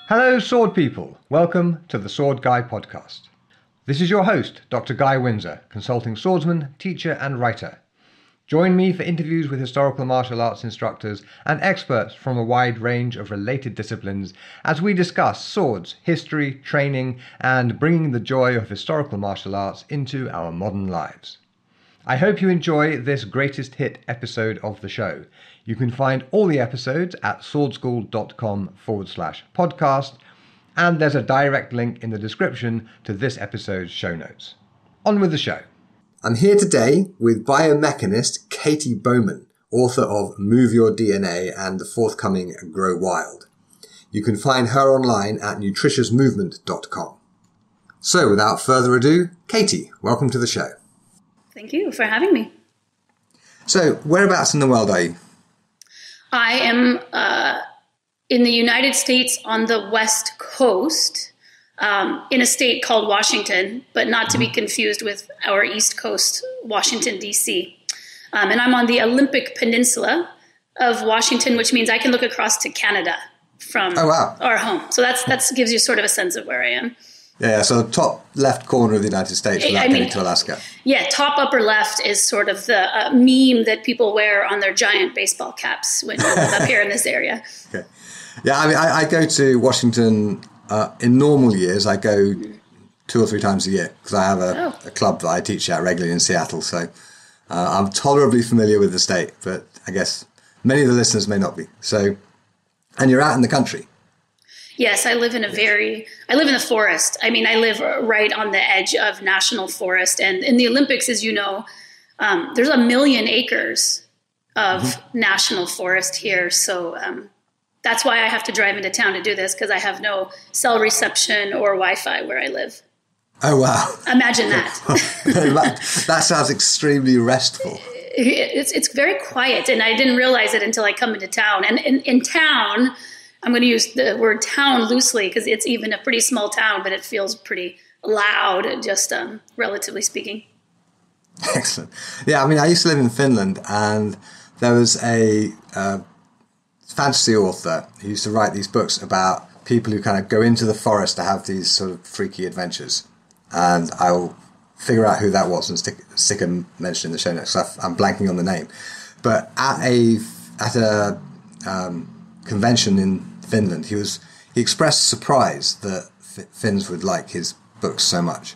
Hello, sword people. Welcome to the Sword Guy podcast. This is your host, Dr. Guy Windsor, consulting swordsman, teacher and writer. Join me for interviews with historical martial arts instructors and experts from a wide range of related disciplines as we discuss swords, history, training, and bringing the joy of historical martial arts into our modern lives. I hope you enjoy this greatest hit episode of the show. You can find all the episodes at swordschool.com/podcast, and there's a direct link in the description to this episode's show notes. On with the show. I'm here today with biomechanist Katy Bowman, author of Move Your DNA and the forthcoming Grow Wild. You can find her online at nutritiousmovement.com. So without further ado, Katy, welcome to the show. Thank you for having me. So whereabouts in the world are you? I am in the United States on the West Coast, in a state called Washington, but not to be confused with our East Coast, Washington, D.C. And I'm on the Olympic Peninsula of Washington, which means I can look across to Canada from our home. So that gives you sort of a sense of where I am. Yeah, so top left corner of the United States without getting to Alaska. Yeah, top upper left is sort of the meme that people wear on their giant baseball caps when you live up here in this area. Okay. Yeah, I mean, I go to Washington in normal years. I go 2 or 3 times a year because I have a club that I teach at regularly in Seattle. So I'm tolerably familiar with the state, but I guess many of the listeners may not be. So, and you're out in the country. Yes, I live in the forest. I mean, I live right on the edge of national forest. And in the Olympics, as you know, there's 1 million acres of national forest here. So that's why I have to drive into town to do this, because I have no cell reception or Wi-Fi where I live. Oh, wow. Imagine that. That sounds extremely restful. It's very quiet, and I didn't realize it until I come into town. And in town, I'm going to use the word town loosely because it's even a pretty small town, but it feels pretty loud, just relatively speaking. Excellent. Yeah, I mean, I used to live in Finland, and there was a fantasy author who used to write these books about people who kind of go into the forest to have these sort of freaky adventures. And I'll figure out who that was and stick a mention in the show notes. I'm blanking on the name. But at a convention in Finland, he expressed surprise that Finns would like his books so much,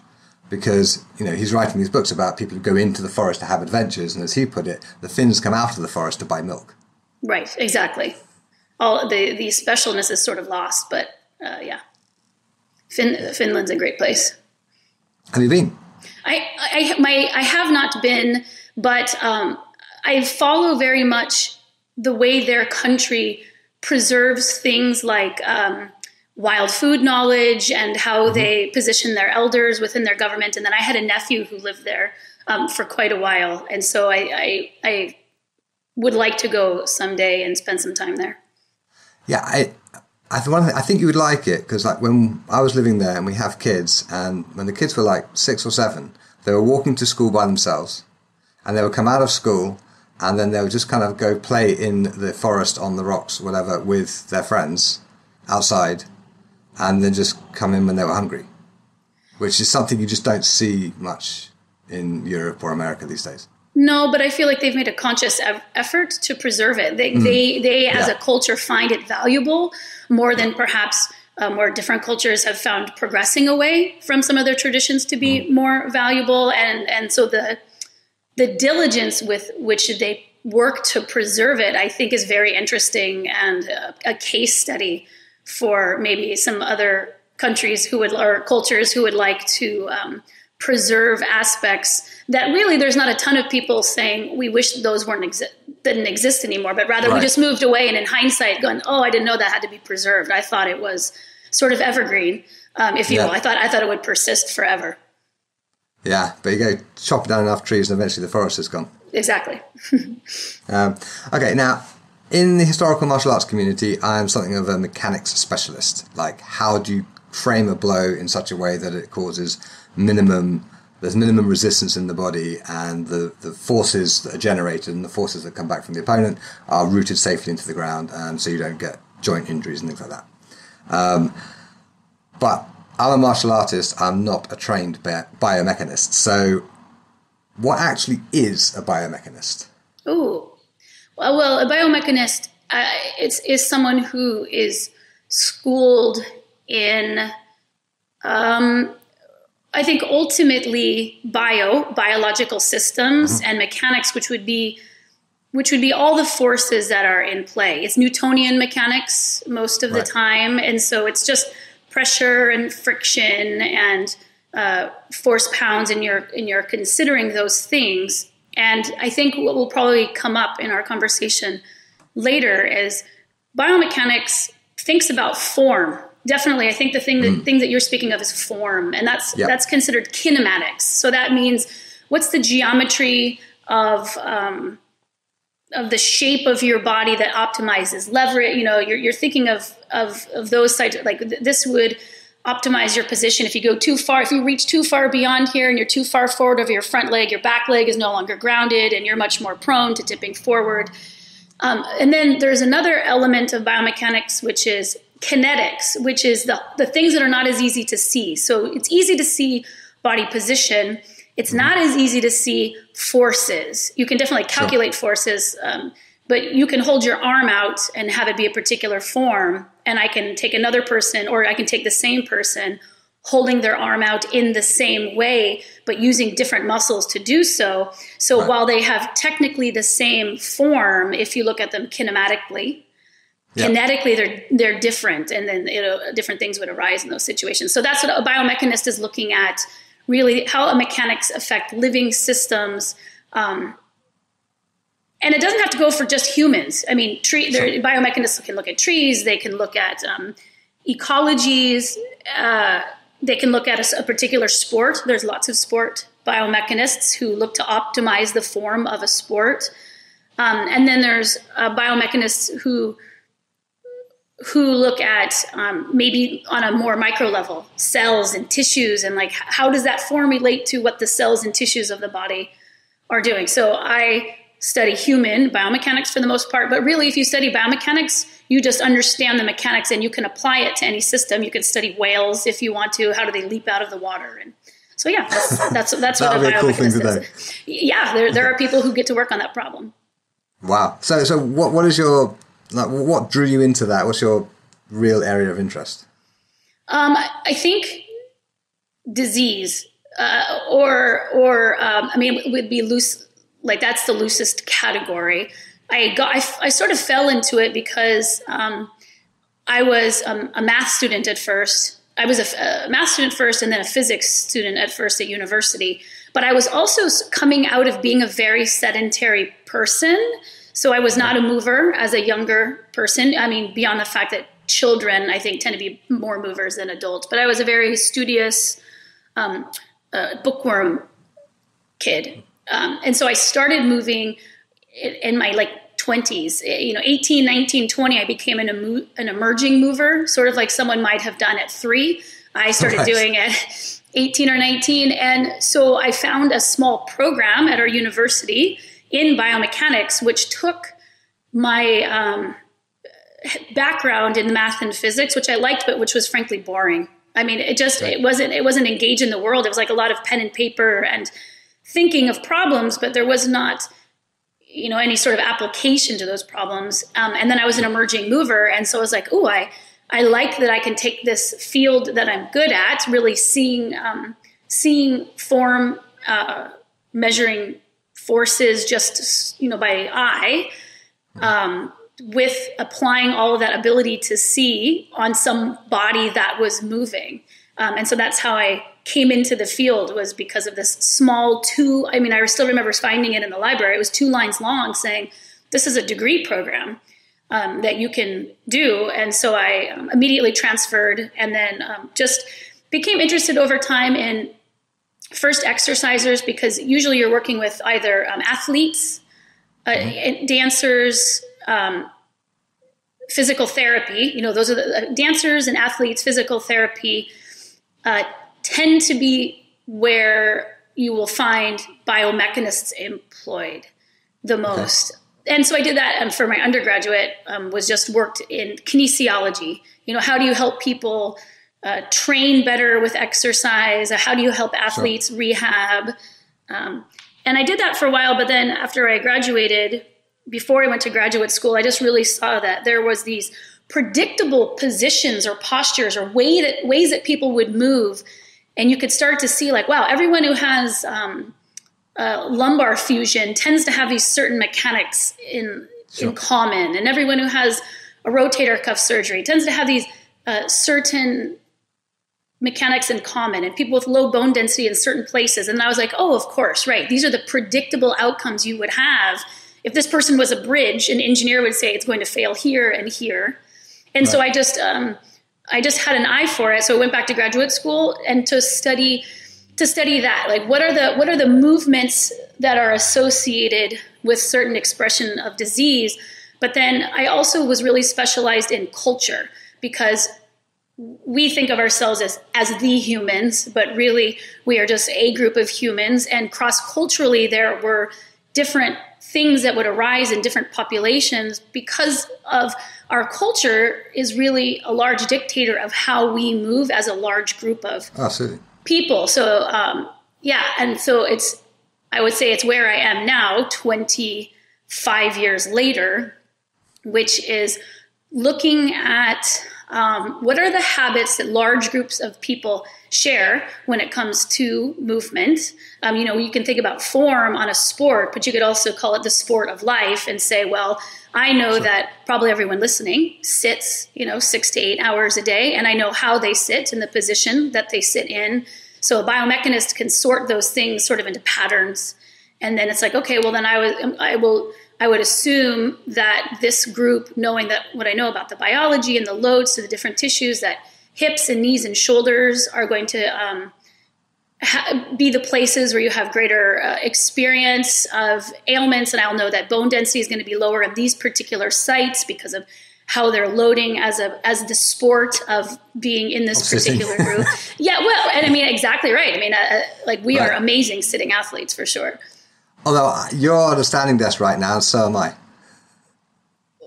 because he's writing these books about people who go into the forest to have adventures, and as he put it, the Finns come out of the forest to buy milk. Right, exactly. All the specialness is sort of lost, but yeah, Finland's a great place. Have you been? I have not been, but I follow very much the way their country preserves things like wild food knowledge and how they position their elders within their government. And then I had a nephew who lived there for quite a while. And so I would like to go someday and spend some time there. Yeah, I think you would like it because, like, when I was living there and we have kids, and when the kids were like 6 or 7, they were walking to school by themselves, and they would come out of school, and then they would just kind of go play in the forest on the rocks, whatever, with their friends outside, and then just come in when they were hungry, which is something you just don't see much in Europe or America these days. No, but I feel like they've made a conscious effort to preserve it. They as a culture, find it valuable more than perhaps where different cultures have found progressing away from some of their traditions to be more valuable. And so the diligence with which they work to preserve it, I think, is very interesting and a case study for maybe some other countries or cultures who would like to preserve aspects that really there's not a ton of people saying we wish those didn't exist anymore, but rather we just moved away, and in hindsight going, I didn't know that had to be preserved. I thought it was sort of evergreen, if you will. I thought it would persist forever. Yeah, but you go chop down enough trees and eventually the forest is gone. Exactly. Okay, now, in the historical martial arts community, I am something of a mechanics specialist. Like, how do you frame a blow in such a way that it causes minimum resistance in the body, and the forces that are generated and the forces that come back from the opponent are rooted safely into the ground, and so you don't get joint injuries and things like that. But I'm a martial artist. I'm not a trained biomechanist. So what actually is a biomechanist? Ooh. Well, a biomechanist is someone who is schooled in, I think, ultimately biological systems and mechanics, which would be all the forces that are in play. It's Newtonian mechanics most of the time, and so it's just pressure and friction and force pounds, and you're considering those things. And I think what will probably come up in our conversation later is biomechanics thinks about form. Definitely, I think the thing that you're speaking of is form, and that's considered kinematics. So that means what's the geometry of the shape of your body that optimizes leverage. You're thinking of those sides, like this would optimize your position. If you go too far, if you reach too far beyond here and you're too far forward of your front leg, your back leg is no longer grounded and you're much more prone to tipping forward. And then there's another element of biomechanics, which is kinetics, which is the things that are not as easy to see. So it's easy to see body position. It's not as easy to see forces. You can definitely calculate forces, but you can hold your arm out and have it be a particular form. And I can take another person, or I can take the same person holding their arm out in the same way, but using different muscles to do so. So while they have technically the same form, if you look at them kinetically, they're different. And then different things would arise in those situations. So that's what a biomechanist is looking at, really how mechanics affect living systems. And it doesn't have to go for just humans. I mean, biomechanists can look at trees. They can look at ecologies. They can look at a particular sport. There's lots of sport biomechanists who look to optimize the form of a sport. And then there's biomechanists who look at maybe on a more micro level, cells and tissues, and like how does that form relate to what the cells and tissues of the body are doing. So I study human biomechanics for the most part, but really if you study biomechanics, you just understand the mechanics and you can apply it to any system. You can study whales if you want to. How do they leap out of the water? And so that's what a biomechanist is. Yeah, there are people who get to work on that problem. Wow. So what is your, like, what drew you into that? What's your real area of interest? I think disease, it would be loose. Like that's the loosest category. I sort of fell into it because I was a math student at first. I was a math student first and then a physics student at first at university. But I was also coming out of being a very sedentary person. So I was not a mover as a younger person. I mean, beyond the fact that children, I think, tend to be more movers than adults. But I was a very studious bookworm kid. And so I started moving in my 20s, 18, 19, 20, I became an emerging mover, sort of like someone might have done at 3. I started doing it 18 or 19. And so I found a small program at our university in biomechanics, which took my background in math and physics, which I liked, but which was frankly boring. I mean, it wasn't engaged in the world. It was like a lot of pen and paper and thinking of problems, but there was not, any sort of application to those problems. And then I was an emerging mover. And so I was like, oh, I like that I can take this field that I'm good at, really seeing form, measuring forces just, by eye, with applying all of that ability to see on some body that was moving. And so that's how I came into the field, was because of this small I still remember finding it in the library. It was 2 lines long saying, this is a degree program that you can do. And so I immediately transferred and then just became interested over time in first exercisers, because usually you're working with either athletes, dancers, physical therapy. Those are the dancers and athletes. Physical therapy tend to be where you will find biomechanists employed the most. And so I did that, and for my undergraduate, was just worked in kinesiology. How do you help people train better with exercise? How do you help athletes rehab? And I did that for a while, but then after I graduated, before I went to graduate school, I just really saw that there was these predictable positions or postures or ways that people would move. And you could start to see like, wow, everyone who has lumbar fusion tends to have these certain mechanics in common. And everyone who has a rotator cuff surgery tends to have these certain mechanics in common, and people with low bone density in certain places. And I was like, oh, of course, right. These are the predictable outcomes you would have. If this person was a bridge, an engineer would say it's going to fail here and here. And so I just had an eye for it. So I went back to graduate school and to study that. Like, what are the movements that are associated with certain expression of disease? But then I also was really specialized in culture, because we think of ourselves as the humans, but really we are just a group of humans. And cross-culturally, there were different things that would arise in different populations because of our culture is really a large dictator of how we move as a large group of people. So, and so I would say it's where I am now, 25 years later, which is looking at what are the habits that large groups of people share when it comes to movement. You can think about form on a sport, but you could also call it the sport of life and say, well, I know that probably everyone listening sits, 6 to 8 hours a day, and I know how they sit in the position that they sit in. So a biomechanist can sort those things sort of into patterns. And then it's like, okay, well, then I would assume that this group, knowing that what I know about the biology and the loads to the different tissues, that hips and knees and shoulders are going to be the places where you have greater experience of ailments. And I'll know that bone density is going to be lower in these particular sites because of how they're loading as the sport of being in this particular group. Yeah, well, and I mean, exactly right. I mean, we are amazing sitting athletes for sure. Although you're at a standing desk right now, and so am I.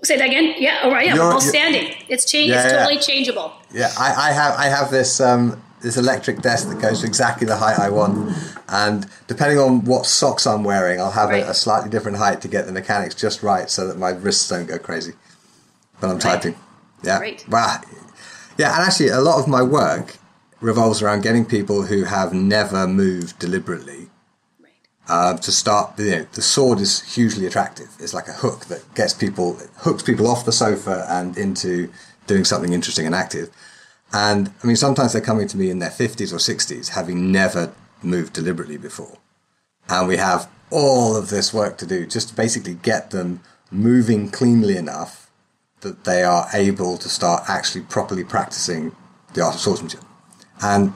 Say that again? Yeah. Oh, right. Yeah. We're all standing. It's totally changeable. Yeah. I have this this electric desk that goes to exactly the height I want, and depending on what socks I'm wearing, I'll have a slightly different height to get the mechanics just right, so that my wrists don't go crazy when I'm typing. Yeah. Right. Wow. Yeah, and actually, a lot of my work revolves around getting people who have never moved deliberately. To start, the sword is hugely attractive. It's like a hook that hooks people off the sofa and into doing something interesting and active. And I mean, sometimes they're coming to me in their 50s or 60s, having never moved deliberately before. And we have all of this work to do just to basically get them moving cleanly enough that they are able to start actually properly practicing the art of swordsmanship. And,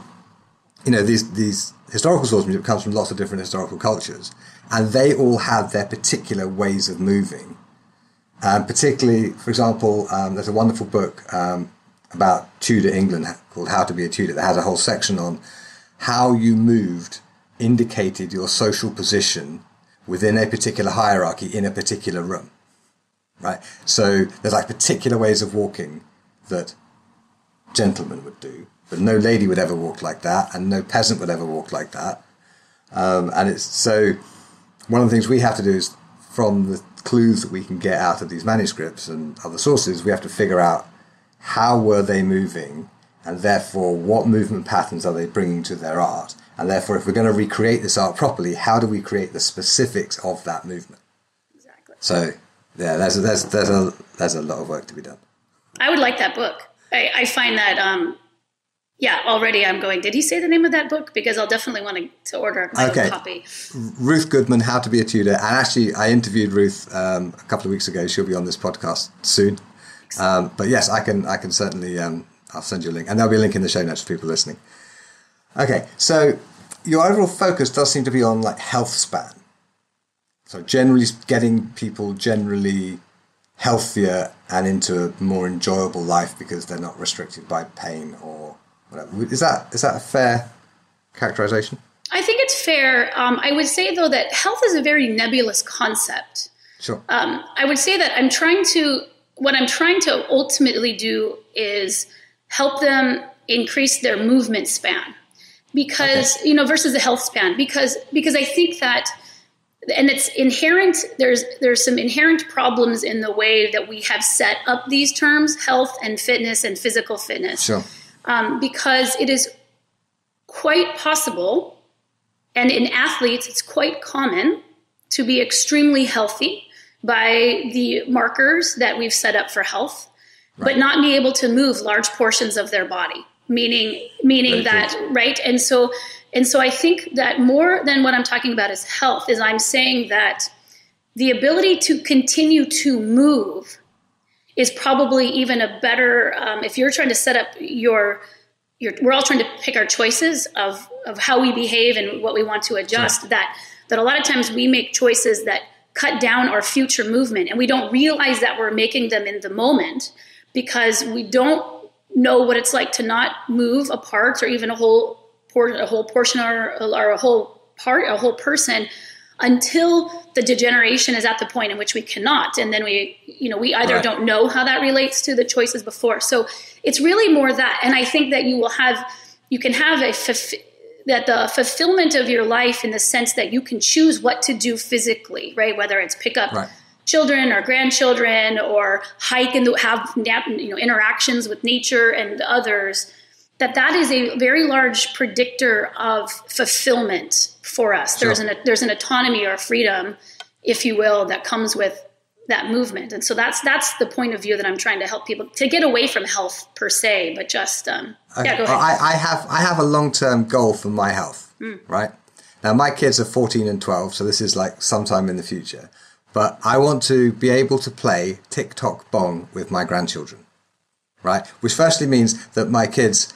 these historical swordsmanship comes from lots of different historical cultures, and they all have their particular ways of moving. Particularly, for example, there's a wonderful book about Tudor England called How to Be a Tudor that has a whole section on how you moved indicated your social position within a particular hierarchy in a particular room. Right? So there's like particular ways of walking that gentlemen would do, but no lady would ever walk like that, and no peasant would ever walk like that. And it's so one of the things we have to do is, from the clues that we can get out of these manuscripts and other sources, we have to figure out how were they moving, and therefore what movement patterns are they bringing to their art, and therefore if we're going to recreate this art properly, how do we create the specifics of that movement? Exactly. So yeah, there's a lot of work to be done. I would like that book. I find that already I'm going, did he say the name of that book? Because I'll definitely want to order my own copy. Ruth Goodman, How to Be a Tudor. And actually, I interviewed Ruth a couple of weeks ago. She'll be on this podcast soon. But yes, I can certainly, I'll send you a link. And there'll be a link in the show notes for people listening. Okay, so your overall focus does seem to be on like health span. So generally getting people generally healthier and into a more enjoyable life because they're not restricted by pain or whatever. Is that a fair characterization? I think it's fair. I would say, though, that health is a very nebulous concept. Sure. I would say that what I'm trying to ultimately do is help them increase their movement span because, versus the health span, because I think that, and it's inherent, there's some inherent problems in the way that we have set up these terms, health and fitness and physical fitness. Sure. Because it is quite possible, and in athletes, it's quite common to be extremely healthy by the markers that we've set up for health, but not be able to move large portions of their body, meaning that, right? And so I think that more than what I'm talking about is health, is I'm saying that the ability to continue to move is probably even a better, if you're trying to set up we're all trying to pick our choices of how we behave and what we want to adjust, that a lot of times we make choices that cut down our future movement, and we don't realize that we're making them in the moment because we don't know what it's like to not move a part or even a whole portion or a whole part, a whole person, until the degeneration is at the point in which we cannot. And then we either don't know how that relates to the choices before. So it's really more that. And I think that you can have that the fulfillment of your life in the sense that you can choose what to do physically, right? Whether it's pick up children or grandchildren or hike and have interactions with nature and others, that is a very large predictor of fulfillment for us. Sure. There's an autonomy or freedom, if you will, that comes with that movement. And so that's the point of view that I'm trying to help people to get away from health per se, but just, go ahead. I have a long-term goal for my health, right? Now, my kids are 14 and 12, so this is like sometime in the future. But I want to be able to play tick-tock-bong with my grandchildren, right? Which firstly means that my kids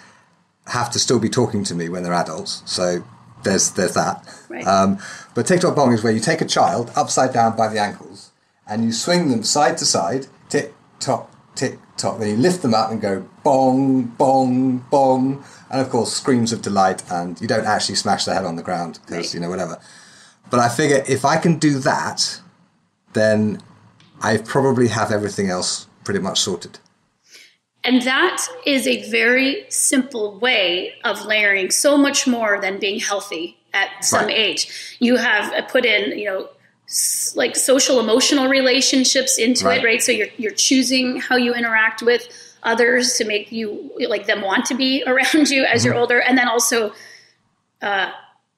have to still be talking to me when they're adults. So there's that. Right. But tick-tock-bong is where you take a child upside down by the ankles and you swing them side to side, tick-tock, tick-tock. Then you lift them up and go bong, bong, bong. And of course, screams of delight, and you don't actually smash their head on the ground because, whatever. But I figure if I can do that, then I probably have everything else pretty much sorted. And that is a very simple way of layering so much more than being healthy at some age. You have put in, like social emotional relationships into it, right? So you're choosing how you interact with others to make you like them want to be around you as you're older. And then also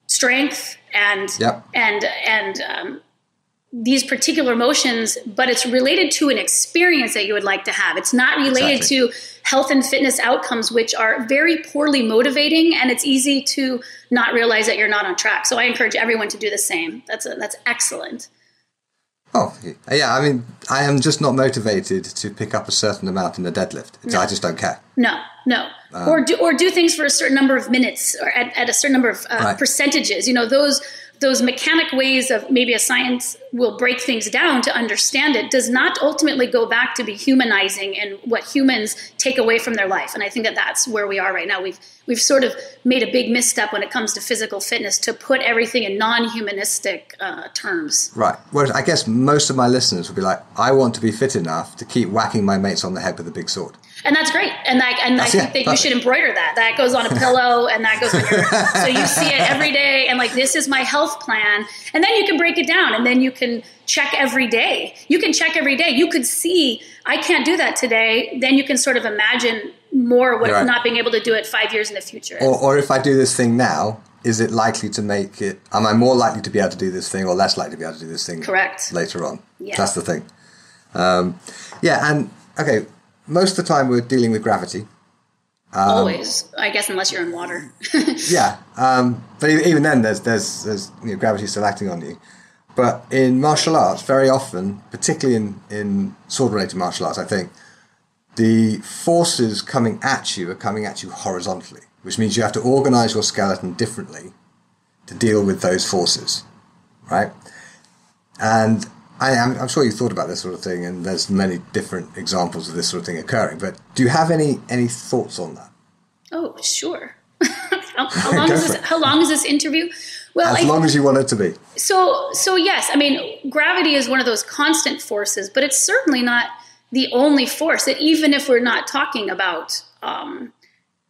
strength and these particular emotions, but it's related to an experience that you would like to have. It's not related to health and fitness outcomes, which are very poorly motivating, and it's easy to not realize that you're not on track. So I encourage everyone to do the same. That's excellent. Oh, yeah. I mean, I am just not motivated to pick up a certain amount in the deadlift. I just don't care. No. Or do things for a certain number of minutes or at a certain number of percentages. Those mechanic ways of maybe a science will break things down to understand it does not ultimately go back to be humanizing and what humans take away from their life. And I think that that's where we are right now. We've sort of made a big misstep when it comes to physical fitness to put everything in non-humanistic terms. Right. Whereas I guess most of my listeners would be like, I want to be fit enough to keep whacking my mates on the head with a big sword. And that's great. And I think that you should embroider that. That goes on a pillow and that goes on so you see it every day and like, this is my health plan. And then you can break it down and then you can check every day. You could see, I can't do that today. Then you can sort of imagine more what not being able to do it 5 years in the future. Or if I do this thing now, is it likely to make it, am I more likely to be able to do this thing or less likely to be able to do this thing later on? Yes. That's the thing. Okay. Most of the time we're dealing with gravity. Always, I guess, unless you're in water. But even then there's gravity still acting on you. But in martial arts, very often, particularly in sword-related martial arts, I think, the forces coming at you are coming at you horizontally, which means you have to organize your skeleton differently to deal with those forces, right? And I'm sure you thought about this sort of thing, and there's many different examples of this sort of thing occurring. But do you have any thoughts on that? Oh, sure. How long is this interview? Well, as long as you want it to be. So yes, I mean, gravity is one of those constant forces, but it's certainly not the only force. That even if we're not talking about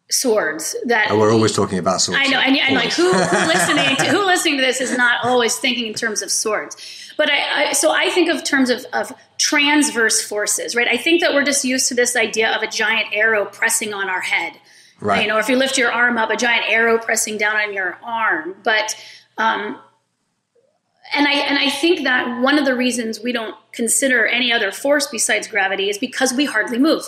swords, that we're always talking about swords. I know, and like who listening to this is not always thinking in terms of swords. But I think of terms of transverse forces, right? I think that we're just used to this idea of a giant arrow pressing on our head. Right. You know, if you lift your arm up, a giant arrow pressing down on your arm. But and I think that one of the reasons we don't consider any other force besides gravity is because we hardly move.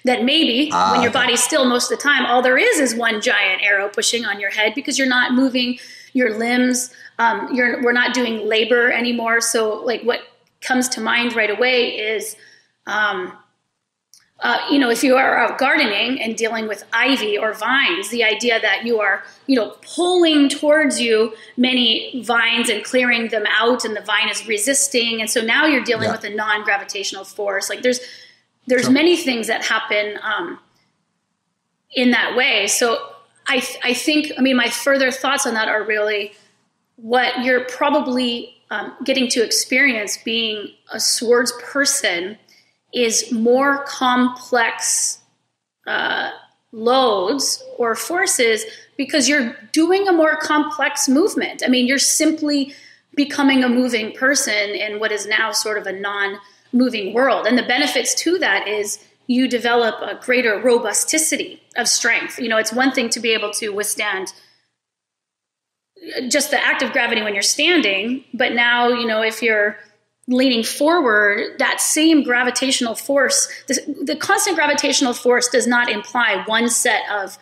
That maybe when your body's still most of the time, all there is one giant arrow pushing on your head because you're not moving your limbs. We're not doing labor anymore. So like what comes to mind right away is, if you are out gardening and dealing with ivy or vines, the idea that you are, pulling towards you many vines and clearing them out, and the vine is resisting. And so now you're dealing with a non-gravitational force. Like there's many things that happen in that way. So I think, my further thoughts on that are really what you're probably getting to experience being a swords person is more complex loads or forces because you're doing a more complex movement. I mean, you're simply becoming a moving person in what is now sort of a non-moving world. And the benefits to that is you develop a greater robusticity of strength. It's one thing to be able to withstand just the act of gravity when you're standing, but now, if you're leaning forward, that same gravitational force, the constant gravitational force does not imply one set of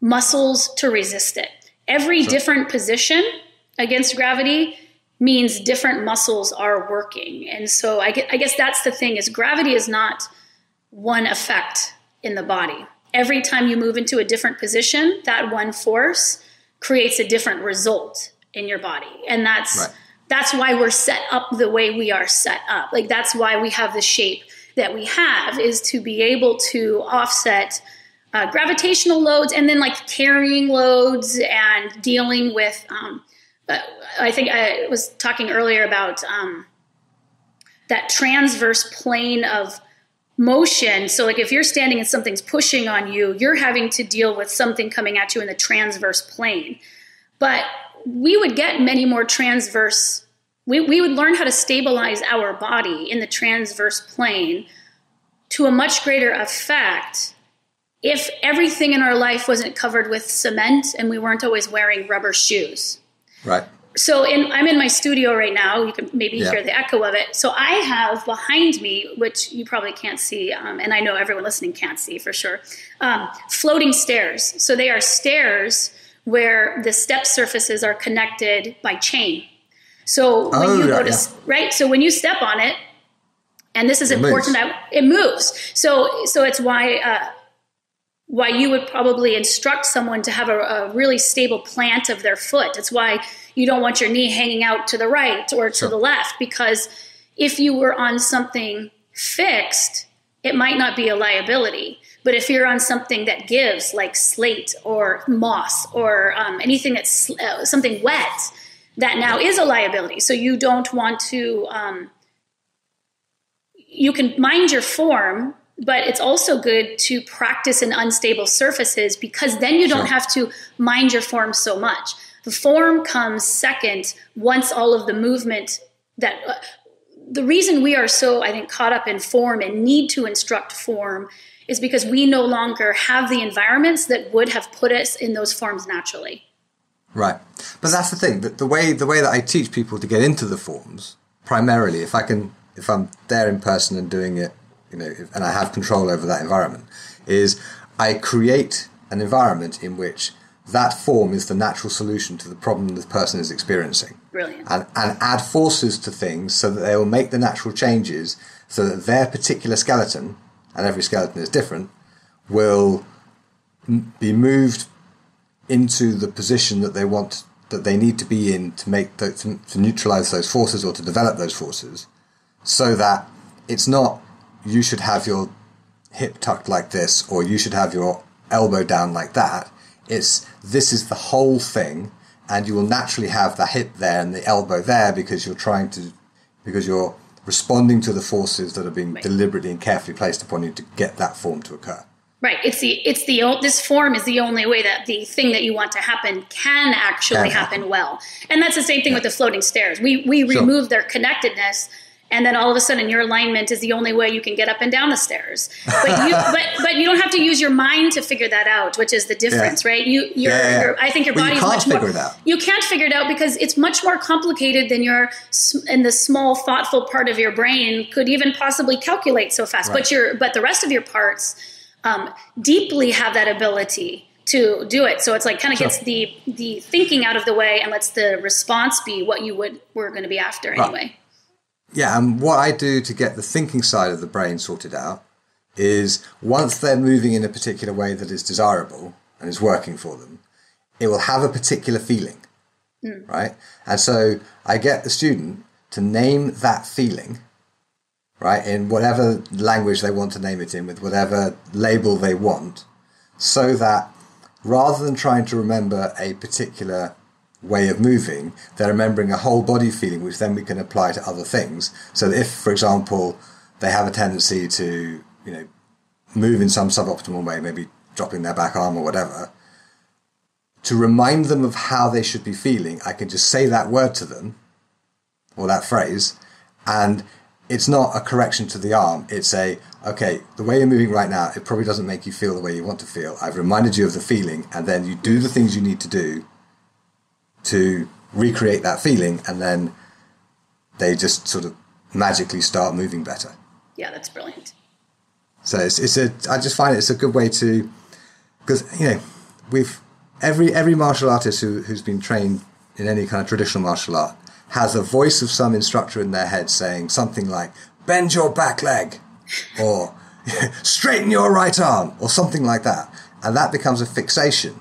muscles to resist it. Every different position against gravity means different muscles are working. And so I guess that's the thing, is gravity is not one effect in the body. Every time you move into a different position, that one force creates a different result in your body. And that's why we're set up the way we are set up. Like that's why we have the shape that we have, is to be able to offset gravitational loads and then like carrying loads and dealing with, I think I was talking earlier about that transverse plane of motion. So like if you're standing and something's pushing on you, you're having to deal with something coming at you in the transverse plane. But we would get many more transverse, we would learn how to stabilize our body in the transverse plane to a much greater effect if everything in our life wasn't covered with cement and we weren't always wearing rubber shoes. Right. So I'm in my studio right now. You can maybe hear the echo of it. So I have behind me, which you probably can't see, and I know everyone listening can't see for sure, floating stairs. So they are stairs where the step surfaces are connected by chain. So when you notice, right? So when you step on it, and this is important, it moves. So it's why you would probably instruct someone to have a really stable plant of their foot. It's why you don't want your knee hanging out to the right or to the left, because if you were on something fixed, it might not be a liability. But if you're on something that gives, like slate or moss or anything that's something wet, that now is a liability. So you don't want to, you can mind your form, but it's also good to practice in unstable surfaces, because then you don't have to mind your form so much. The form comes second once all of the movement that the reason we are so, I think, caught up in form and need to instruct form is because we no longer have the environments that would have put us in those forms naturally. Right. But that's the thing, that the way that I teach people to get into the forms, primarily, if I'm there in person and doing it, and I have control over that environment, is I create an environment in which that form is the natural solution to the problem the person is experiencing. Brilliant. And add forces to things so that they will make the natural changes so that their particular skeleton, and every skeleton is different, will be moved into the position that they need to be in to neutralize those forces or to develop those forces, so that it's not you should have your hip tucked like this or you should have your elbow down like that. This is the whole thing, and you will naturally have the hip there and the elbow there because you're responding to the forces that are being deliberately and carefully placed upon you to get that form to occur. Right. This form is the only way that the thing that you want to happen can actually happen well. And that's the same thing with the floating stairs. We remove their connectedness, and then all of a sudden your alignment is the only way you can get up and down the stairs. But you don't have to use your mind to figure that out, which is the difference, right? I think your body's much more. You can't figure it out because it's much more complicated than and the small, thoughtful part of your brain could even possibly calculate so fast. Right. But the rest of your parts deeply have that ability to do it. So it's like kind of gets the thinking out of the way and lets the response be what we're going to be after anyway. Yeah, and what I do to get the thinking side of the brain sorted out is once they're moving in a particular way that is desirable and is working for them, it will have a particular feeling, right? And so I get the student to name that feeling, right, in whatever language they want to name it in, with whatever label they want, so that rather than trying to remember a particular way of moving, they're remembering a whole body feeling, which then we can apply to other things. So that if, for example, they have a tendency to, move in some suboptimal way, maybe dropping their back arm or whatever, to remind them of how they should be feeling, I can just say that word to them, or that phrase, and it's not a correction to the arm. It's okay, the way you're moving right now, it probably doesn't make you feel the way you want to feel. I've reminded you of the feeling, and then you do the things you need to do to recreate that feeling, and then they just sort of magically start moving better. Yeah, that's brilliant. So I just find it's a good way to, because every martial artist who's been trained in any kind of traditional martial art has a voice of some instructor in their head saying something like, bend your back leg, or straighten your right arm, or something like that. And that becomes a fixation.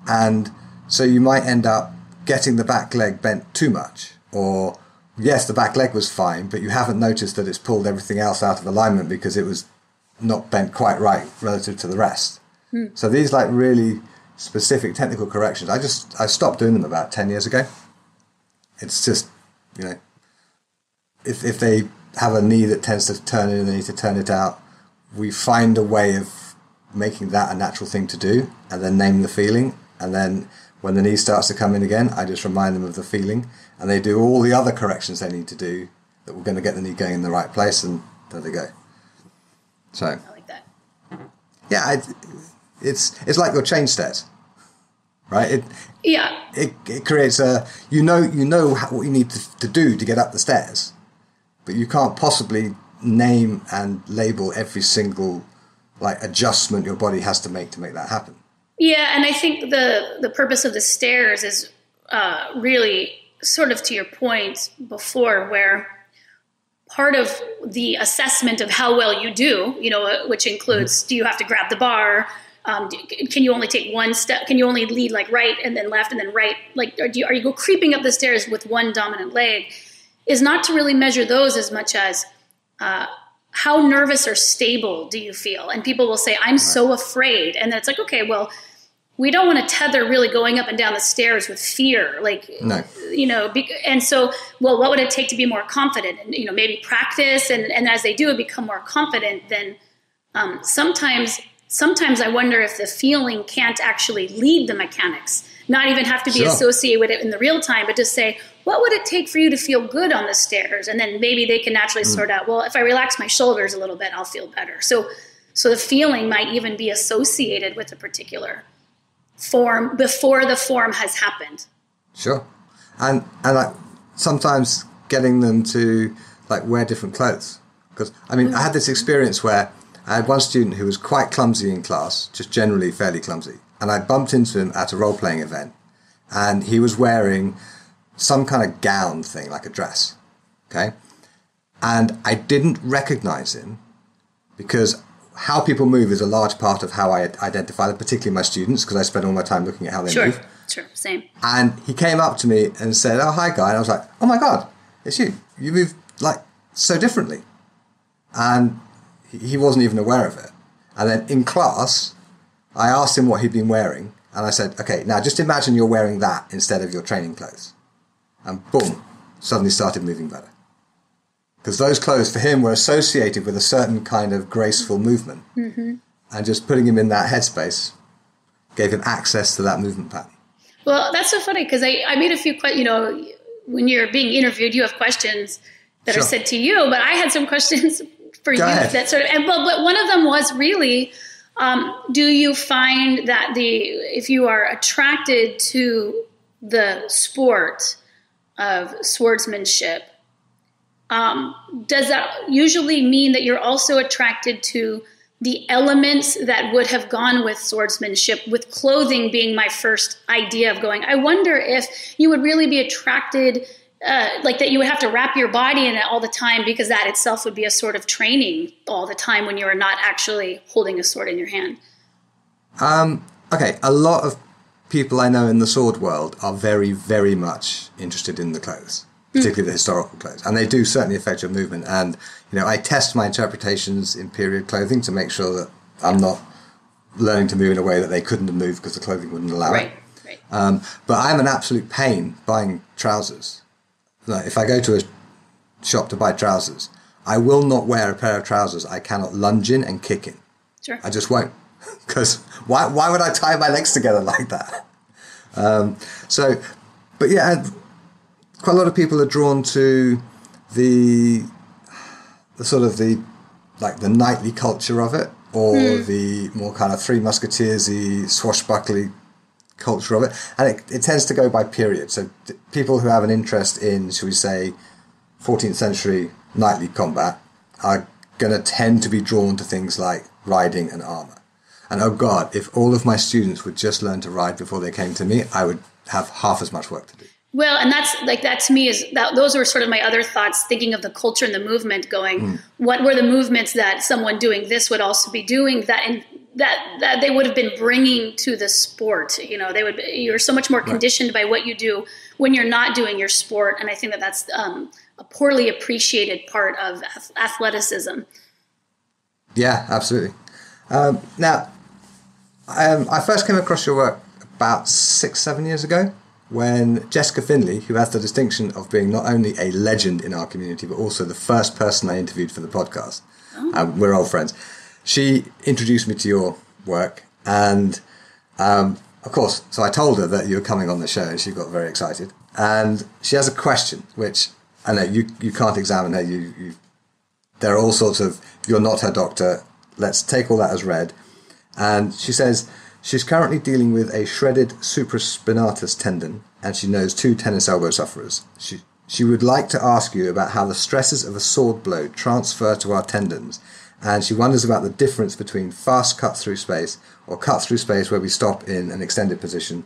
And so you might end up getting the back leg bent too much, or yes, the back leg was fine, but you haven't noticed that it's pulled everything else out of alignment because it was not bent quite right relative to the rest. So these really specific technical corrections, I stopped doing them about 10 years ago. It's just, if they have a knee that tends to turn in and they need to turn it out, we find a way of making that a natural thing to do, and then name the feeling, and then when the knee starts to come in again, I just remind them of the feeling, and they do all the other corrections they need to do that we're going to get the knee going in the right place, and there they go. So I like that. Yeah, it's like your chain stairs, right? It creates you know what you need to do to get up the stairs, but you can't possibly name and label every single adjustment your body has to make that happen. Yeah, and I think the purpose of the stairs is really sort of to your point before, where part of the assessment of how well you do, which includes, do you have to grab the bar? Can you only take one step? Can you only lead right and then left and then right? Are you go creeping up the stairs with one dominant leg? Is not to really measure those as much as how nervous or stable do you feel? And people will say, I'm so afraid. And it's okay, well, we don't want to tether really going up and down the stairs with fear. No. And so, well, what would it take to be more confident? And, maybe practice. And as they do it, become more confident, then sometimes I wonder if the feeling can't actually lead the mechanics, not even have to be associated with it in the real time, but just say, what would it take for you to feel good on the stairs? And then maybe they can naturally sort out, well, if I relax my shoulders a little bit, I'll feel better. So the feeling might even be associated with a particular form before the form has happened. Sure. And sometimes getting them to wear different clothes. Because, I had this experience where I had one student who was quite clumsy in class, just generally fairly clumsy. And I bumped into him at a role-playing event, and he was wearing some kind of gown thing, like a dress, okay? And I didn't recognize him because how people move is a large part of how I identify them, particularly my students, because I spend all my time looking at how they move. Sure, same. And he came up to me and said, "Oh, hi, Guy." And I was like, "Oh, my God, it's you. You move, so differently." And he wasn't even aware of it. And then in class, I asked him what he'd been wearing, And I said, okay, now just imagine you're wearing that instead of your training clothes. And boom, suddenly started moving better. Because those clothes for him were associated with a certain kind of graceful movement. Mm-hmm. And just putting him in that headspace gave him access to that movement pattern. Well, that's so funny because I made a few questions, when you're being interviewed, you have questions that are said to you, but I had some questions for you that sort of, but one of them was really, do you find that if you are attracted to the sport of swordsmanship, does that usually mean that you're also attracted to the elements that would have gone with swordsmanship, with clothing being my first idea of going? I wonder if you would really be attracted, like that you would have to wrap your body in it all the time, because that itself would be a sort of training all the time when you are not actually holding a sword in your hand. Okay, a lot of people I know in the sword world are very, very much interested in the clothes, particularly the historical clothes, and they do certainly affect your movement. And I test my interpretations in period clothing to make sure that I'm not learning to move in a way that they couldn't have moved because the clothing wouldn't allow it. Right. But I'm an absolute pain buying trousers. Like, if I go to a shop to buy trousers, I will not wear a pair of trousers I cannot lunge in and kick in. Sure. I just won't, because why would I tie my legs together like that? But yeah, quite a lot of people are drawn to the sort of the knightly culture of it, or the more kind of Three Musketeers-y, swashbuckly culture of it. And it tends to go by period. So people who have an interest in, shall we say, 14th century knightly combat are going to tend to be drawn to things like riding and armor. And oh God, if all of my students would just learn to ride before they came to me, I would have half as much work to do. Well, and that to me those were sort of my other thoughts, thinking of the culture and the movement going, what were the movements that someone doing this would also be doing that they would have been bringing to the sport. You're so much more conditioned by what you do when you're not doing your sport. And I think that's a poorly appreciated part of athleticism. Yeah, absolutely. Now, I first came across your work about 6-7 years ago, when Jessica Finley, who has the distinction of being not only a legend in our community, but also the first person I interviewed for the podcast. We're old friends. She introduced me to your work, and of course, so I told her that you were coming on the show, and she got very excited. And she has a question, which I know you can't examine her. There are all sorts of, you're not her doctor. Let's take all that as read. And she says, she's currently dealing with a shredded supraspinatus tendon, and she knows 2 tennis elbow sufferers. She would like to ask you about how the stresses of a sword blow transfer to our tendons, and she wonders about the difference between fast cut through space, or cut through space where we stop in an extended position,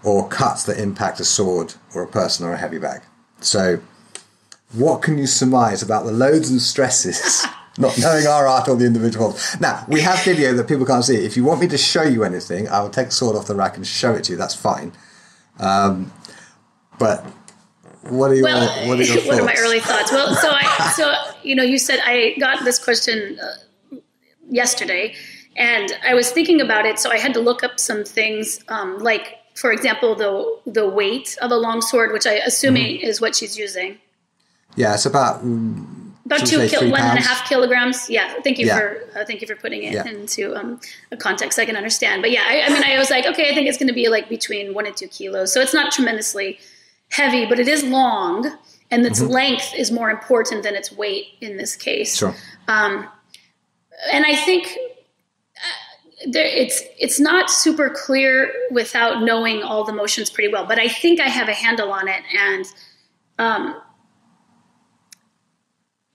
or cuts that impact a sword or a person or a heavy bag. So what can you surmise about the loads and stresses not knowing our art or the individual? Now, we have video that people can't see. If you want me to show you anything, I will take the sword off the rack and show it to you. That's fine. But what are your thoughts? What are my early thoughts? Well, you said I got this question yesterday, and I was thinking about it. So I had to look up some things, like, for example, the weight of a long sword, which I assuming is what she's using. Yeah, it's about 1.5 kilograms. Yeah, thank you for putting it into a context I can understand. But yeah, I was like, okay, I think it's going to be like between 1 and 2 kilos. So it's not tremendously heavy, but it is long, and its length is more important than its weight in this case. Sure. And I think it's not super clear without knowing all the motions pretty well, but I think I have a handle on it. And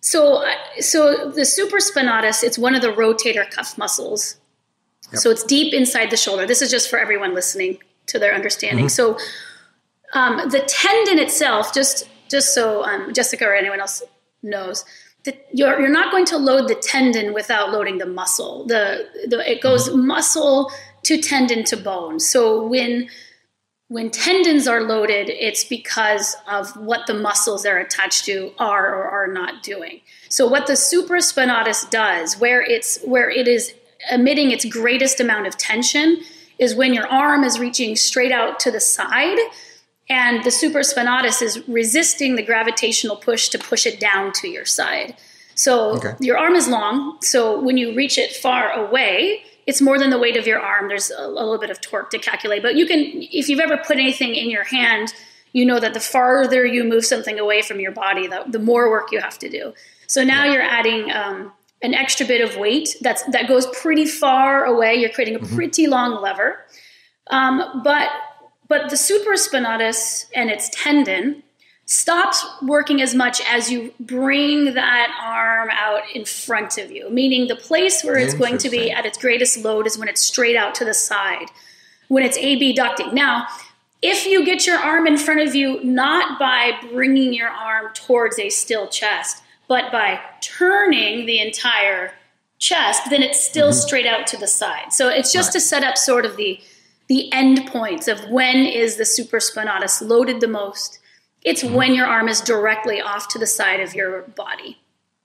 so the supraspinatus, it's one of the rotator cuff muscles. Yep. So it's deep inside the shoulder. This is just for everyone listening to their understanding. So the tendon itself, just so Jessica or anyone else knows, that you're not going to load the tendon without loading the muscle. It goes muscle to tendon to bone. So when tendons are loaded, it's because of what the muscles they're attached to are or are not doing. So what the supraspinatus does, where it is emitting its greatest amount of tension, is when your arm is reaching straight out to the side and the supraspinatus is resisting the gravitational push to push it down to your side. So your arm is long. So when you reach it far away, it's more than the weight of your arm. There's a little bit of torque to calculate. But you can, if you've ever put anything in your hand, you know that the farther you move something away from your body, the more work you have to do. So now you're adding an extra bit of weight that goes pretty far away. You're creating a pretty long lever. But the supraspinatus and its tendon stops working as much as you bring that arm out in front of you, meaning the place where it's going to be at its greatest load is when it's straight out to the side, when it's abducting. Now, if you get your arm in front of you, not by bringing your arm towards a still chest, but by turning the entire chest, then it's still straight out to the side. So it's just to set up sort of the end points of when is the supraspinatus loaded the most. It's when your arm is directly off to the side of your body.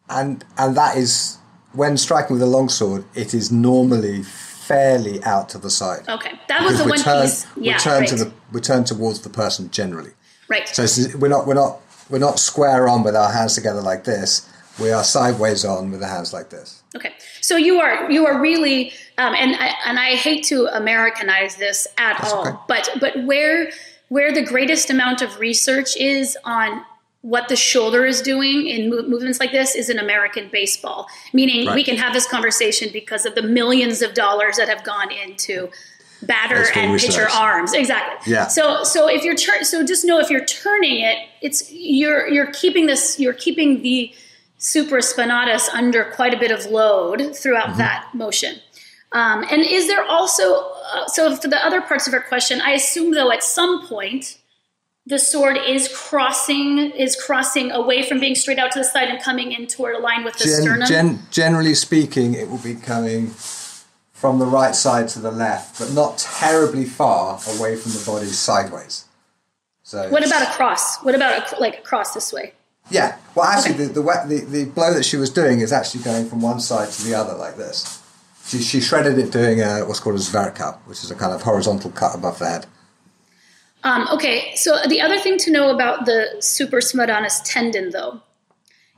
And that is, when striking with a longsword, it is normally fairly out to the side. Okay, that was the one piece. Yeah, we turn towards the person generally. Right. So we're not square on with our hands together like this. We are sideways on with the hands like this. Okay, so you are really, and I hate to Americanize this at all, but where the greatest amount of research is on what the shoulder is doing in movements like this is in American baseball, meaning we can have this conversation because of the millions of dollars that have gone into batter and pitcher arms. Exactly. Yeah. So if you're so just know if you're turning it, it's you're keeping the supraspinatus under quite a bit of load throughout that motion. And is there also, so for the other parts of our question, I assume though at some point the sword is crossing away from being straight out to the side and coming in toward a line with the sternum? Generally speaking, it will be coming from the right side to the left, but not terribly far away from the body sideways. So what about a cross? What about a cross this way? Yeah. Well, actually, the blow that she was doing is actually going from one side to the other like this. She shredded it doing what's called a zverka, which is a kind of horizontal cut above the head. Okay, so the other thing to know about the supraspinatus tendon, though,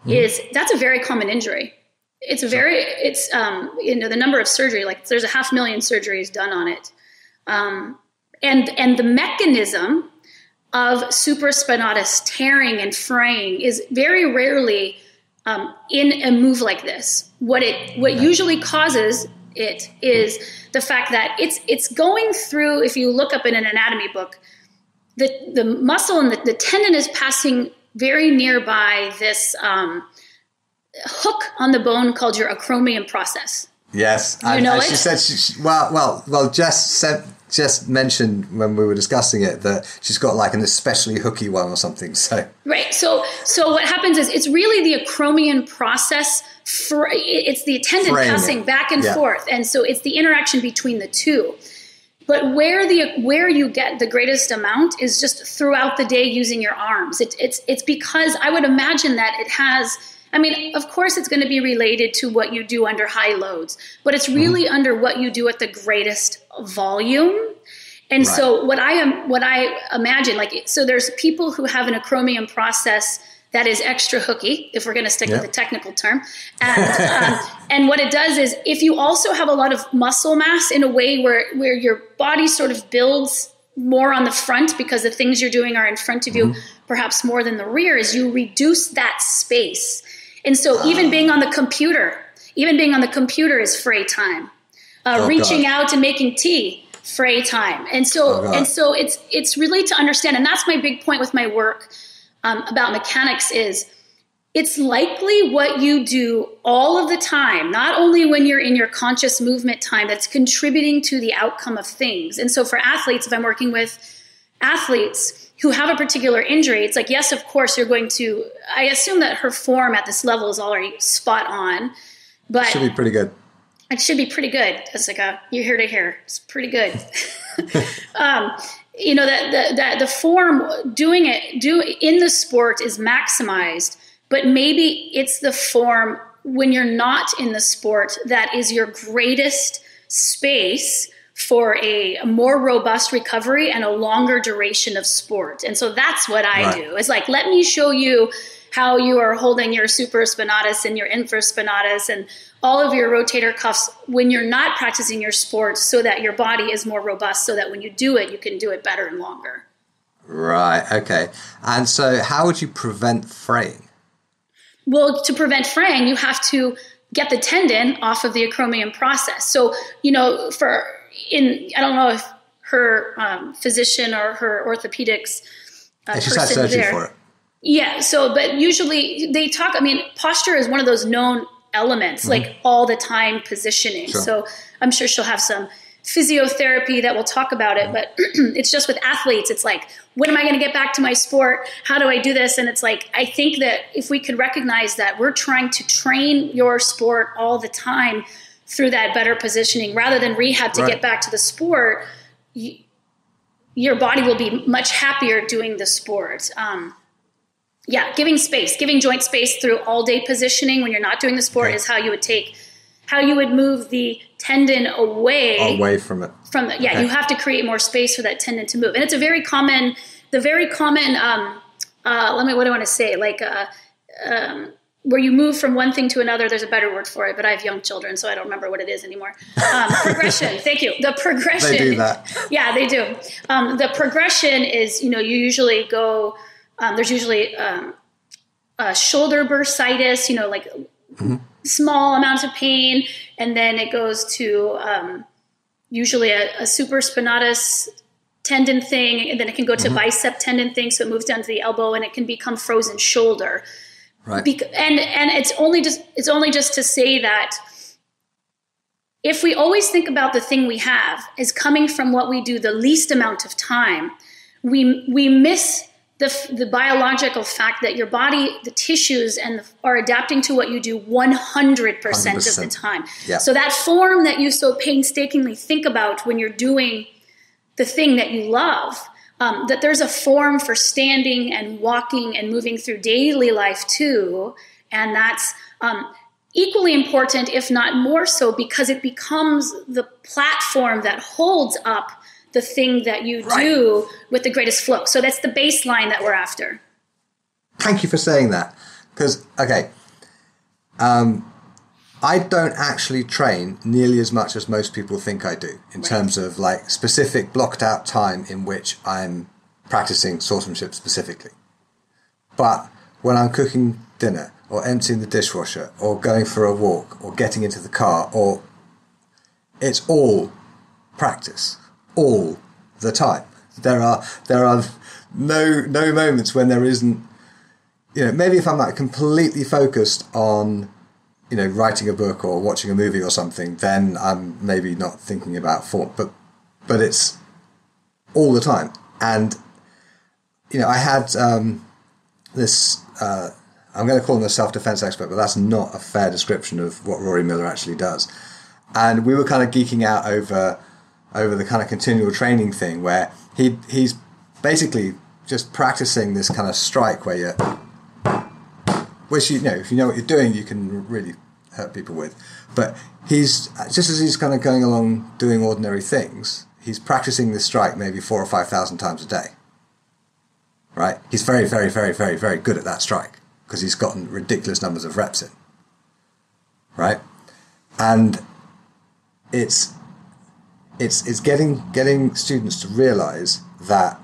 is that's a very common injury. It's the number of surgery, like there's 500,000 surgeries done on it. And the mechanism of supraspinatus tearing and fraying is very rarely in a move like this. What usually causes it is the fact that it's going through, if you look up in an anatomy book, the muscle and the tendon is passing very nearby this hook on the bone called your acromion process. Yes. You know it? She said, Jess mentioned when we were discussing it that she's got like an especially hooky one or something. So right. So what happens is it's really the acromion process. It's the tendon passing back and forth, and so it's the interaction between the two. But where you get the greatest amount is just throughout the day using your arms. It's because I would imagine that it has. I mean, of course, it's going to be related to what you do under high loads, but it's really under what you do at the greatest volume. And so what I imagine, so there's people who have an acromion process that is extra hooky, if we're going to stick with the technical term. And what it does is if you also have a lot of muscle mass in a way where your body sort of builds more on the front because the things you're doing are in front of you, perhaps more than the rear, is you reduce that space. And so even being on the computer is fray time. Reaching out and making tea, fray time. And so it's really to understand, and that's my big point with my work about mechanics is it's likely what you do all of the time, not only when you're in your conscious movement time, that's contributing to the outcome of things. And so for athletes, if I'm working with athletes who have a particular injury, it's like, yes, of course, you're going to, I assume that her form at this level is already spot on, but it should be pretty good. It should be pretty good, Jessica. You're here to hear. It's pretty good. That the form in the sport is maximized, but maybe it's the form when you're not in the sport that is your greatest space for a more robust recovery and a longer duration of sport. And so that's what I do. It's like, let me show you how you are holding your supraspinatus and your infraspinatus and all of your rotator cuffs when you're not practicing your sport, so that your body is more robust, so that when you do it, you can do it better and longer. Right. Okay. And so how would you prevent fraying? Well, to prevent fraying, you have to get the tendon off of the acromion process. So, I don't know if her physician or her orthopedics she's had surgery for it. Yeah. So, but usually they talk, posture is one of those known elements, like all the time positioning. Sure. So I'm sure she'll have some physiotherapy that will talk about it, but it's just with athletes, it's like, when am I going to get back to my sport? How do I do this? And it's like, I think that if we could recognize that we're trying to train your sport all the time through that better positioning, rather than rehab to get back to the sport, your body will be much happier doing the sport. Giving space, giving joint space through all day positioning when you're not doing the sport is how you would move the tendon away from it. You have to create more space for that tendon to move. And it's what do I want to say? Where you move from one thing to another, there's a better word for it, but I have young children, so I don't remember what it is anymore. Progression. Thank you. The progression. They do that. Yeah, they do. The progression is, you usually go, there's usually shoulder bursitis, small amounts of pain. And then it goes to usually a supraspinatus tendon thing. And then it can go to bicep tendon thing. So it moves down to the elbow and it can become frozen shoulder. Right. And it's only just to say that if we always think about the thing we have as coming from what we do the least amount of time, we miss the biological fact that your body, the tissues, are adapting to what you do 100% of the time. Yeah. So that form that you so painstakingly think about when you're doing the thing that you love, that there's a form for standing and walking and moving through daily life too. And that's equally important, if not more so, because it becomes the platform that holds up the thing that you do with the greatest flow. So that's the baseline that we're after. Thank you for saying that. Because, I don't actually train nearly as much as most people think I do in terms of specific blocked out time in which I'm practicing swordsmanship specifically. But when I'm cooking dinner or emptying the dishwasher or going for a walk or getting into the car, it's all practice. All the time. There are no moments when there isn't, maybe if I'm completely focused on, writing a book or watching a movie or something, then I'm maybe not thinking about form, but it's all the time. And, I had this, I'm going to call him a self-defense expert, but that's not a fair description of what Rory Miller actually does. And we were kind of geeking out over the kind of continual training thing where he's basically just practicing this kind of strike where which if you know what you're doing, you can really hurt people with. But he's just as he's kind of going along doing ordinary things, he's practicing this strike maybe 4,000 or 5,000 times a day. Right? He's very, very, very, very, very good at that strike because he's gotten ridiculous numbers of reps in. Right? And it's getting students to realize that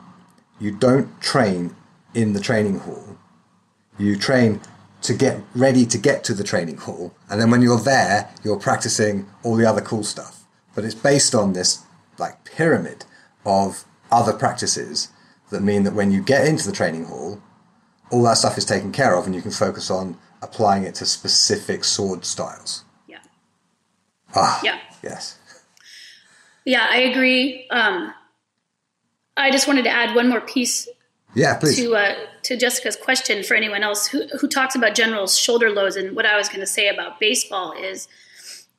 you don't train in the training hall. You train to get ready to get to the training hall. And then when you're there, you're practicing all the other cool stuff. But it's based on this pyramid of other practices that mean that when you get into the training hall, all that stuff is taken care of and you can focus on applying it to specific sword styles. Yeah. Yeah. Yes. Yeah, I agree. I just wanted to add one more piece to Jessica's question for anyone else who talks about general shoulder loads. And what I was going to say about baseball is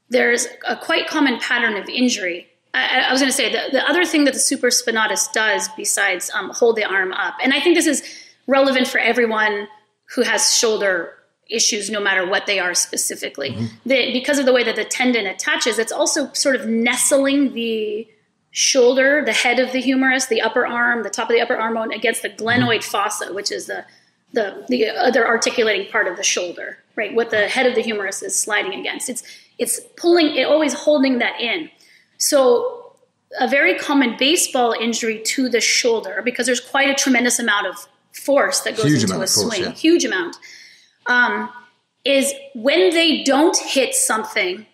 there's a quite common pattern of injury. I was going to say the other thing that the supraspinatus does besides hold the arm up, and I think this is relevant for everyone who has shoulder issues, no matter what they are specifically. Because of the way that the tendon attaches, it's also sort of nestling the shoulder, the head of the humerus, the upper arm, the top of the upper arm bone against the glenoid fossa, which is the other articulating part of the shoulder, right? What the head of the humerus is sliding against. It's pulling, always holding that in. So a very common baseball injury to the shoulder, because there's quite a tremendous amount of force that goes into a swing, huge amount, is when they don't hit something,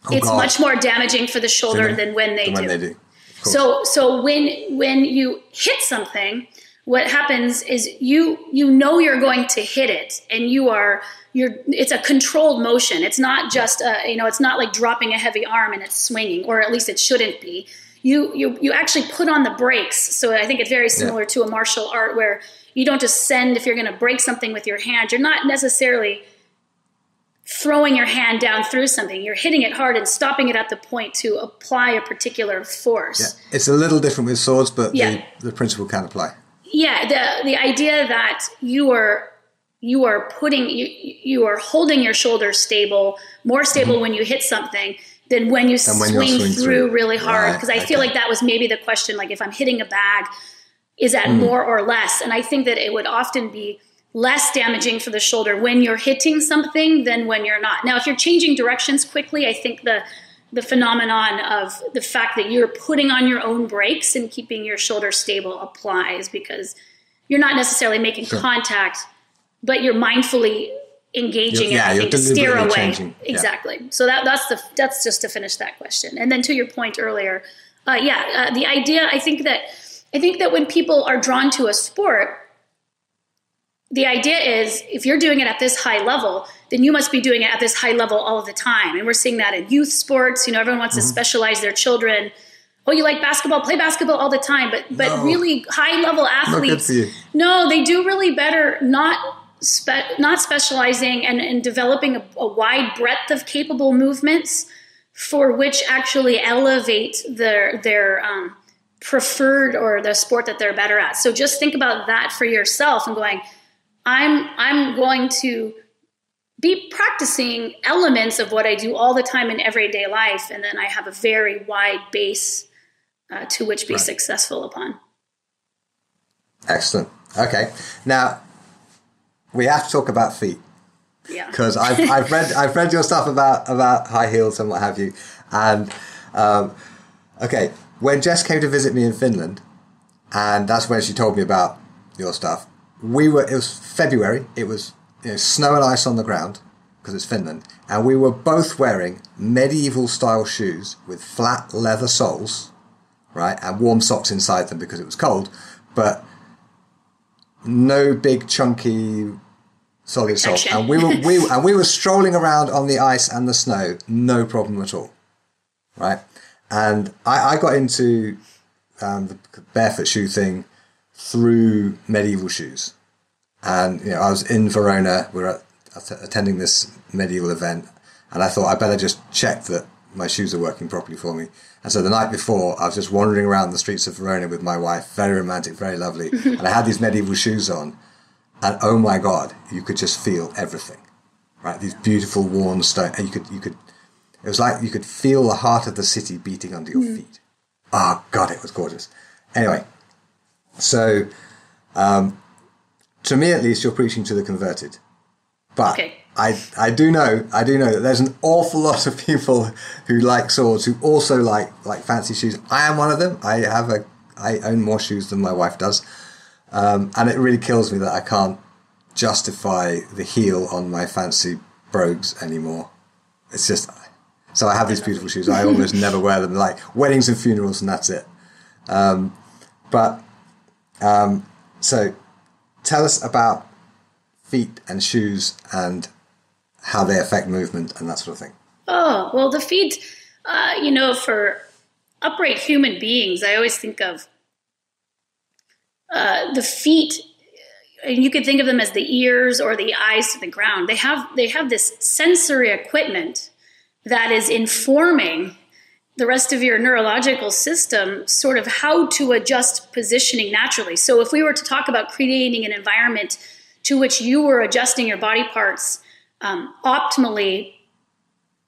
it's much more damaging for the shoulder than when they do. So when you hit something, what happens is you know you're going to hit it, and it's a controlled motion. It's not just it's not like dropping a heavy arm and it's swinging, or at least it shouldn't be. You actually put on the brakes. So I think it's very similar to a martial art where you don't just send, if you're going to break something with your hand, you're not necessarily throwing your hand down through something. You're hitting it hard and stopping it at the point to apply a particular force. Yeah. It's a little different with swords, but the principle can apply. Yeah, the idea that you are holding your shoulder stable, more stable when you hit something than when you swing through really hard. Because I feel like that was maybe the question, like if I'm hitting a bag, is that more or less? And I think that it would often be less damaging for the shoulder when you're hitting something than when you're not. Now, if you're changing directions quickly, I think the phenomenon of the fact that you're putting on your own brakes and keeping your shoulder stable applies, because you're not necessarily making contact, but you're mindfully engaging and steer away. Changing. Exactly. So that's just to finish that question. And then to your point earlier, the idea, I think that when people are drawn to a sport, the idea is if you're doing it at this high level, then you must be doing it at this high level all of the time. And we're seeing that in youth sports. Everyone wants to specialize their children. Oh, you like basketball? Play basketball all the time. But really high level athletes, they do really better not specializing and developing a wide breadth of capable movements for which actually elevate their preferred or the sport that they're better at. So just think about that for yourself and going, I'm going to be practicing elements of what I do all the time in everyday life, and then I have a very wide base to which be successful upon. Excellent. Okay, now we have to talk about feet. Yeah, because I've read your stuff about high heels and what have you, and when Jess came to visit me in Finland, and that's when she told me about your stuff. It was February. It was snow and ice on the ground because it's Finland, and we were both wearing medieval style shoes with flat leather soles, right, and warm socks inside them because it was cold, but no big chunky solid soles. And we were strolling around on the ice and the snow, no problem at all, right? And I got into the barefoot shoe thing through medieval shoes. And I was in Verona, we were attending this medieval event, and I thought I better just check that my shoes are working properly for me. And so the night before, I was just wandering around the streets of Verona with my wife, very romantic, very lovely, and I had these medieval shoes on, and oh my God, you could just feel everything, right? These beautiful worn stone, and it was like you could feel the heart of the city beating under your feet. Oh God, it was gorgeous. Anyway, so to me at least, you're preaching to the converted. But I do know that there's an awful lot of people who like swords who also like fancy shoes. I am one of them. I own more shoes than my wife does, and it really kills me that I can't justify the heel on my fancy brogues anymore. It's just so I have these beautiful shoes. I almost never wear them, like weddings and funerals, and that's it. So tell us about feet and shoes and how they affect movement and that sort of thing. Oh, well, the feet, for upright human beings, I always think of the feet, and you could think of them as the ears or the eyes to the ground. They have this sensory equipment that is informing the rest of your neurological system, sort of how to adjust positioning naturally. So if we were to talk about creating an environment to which you were adjusting your body parts optimally,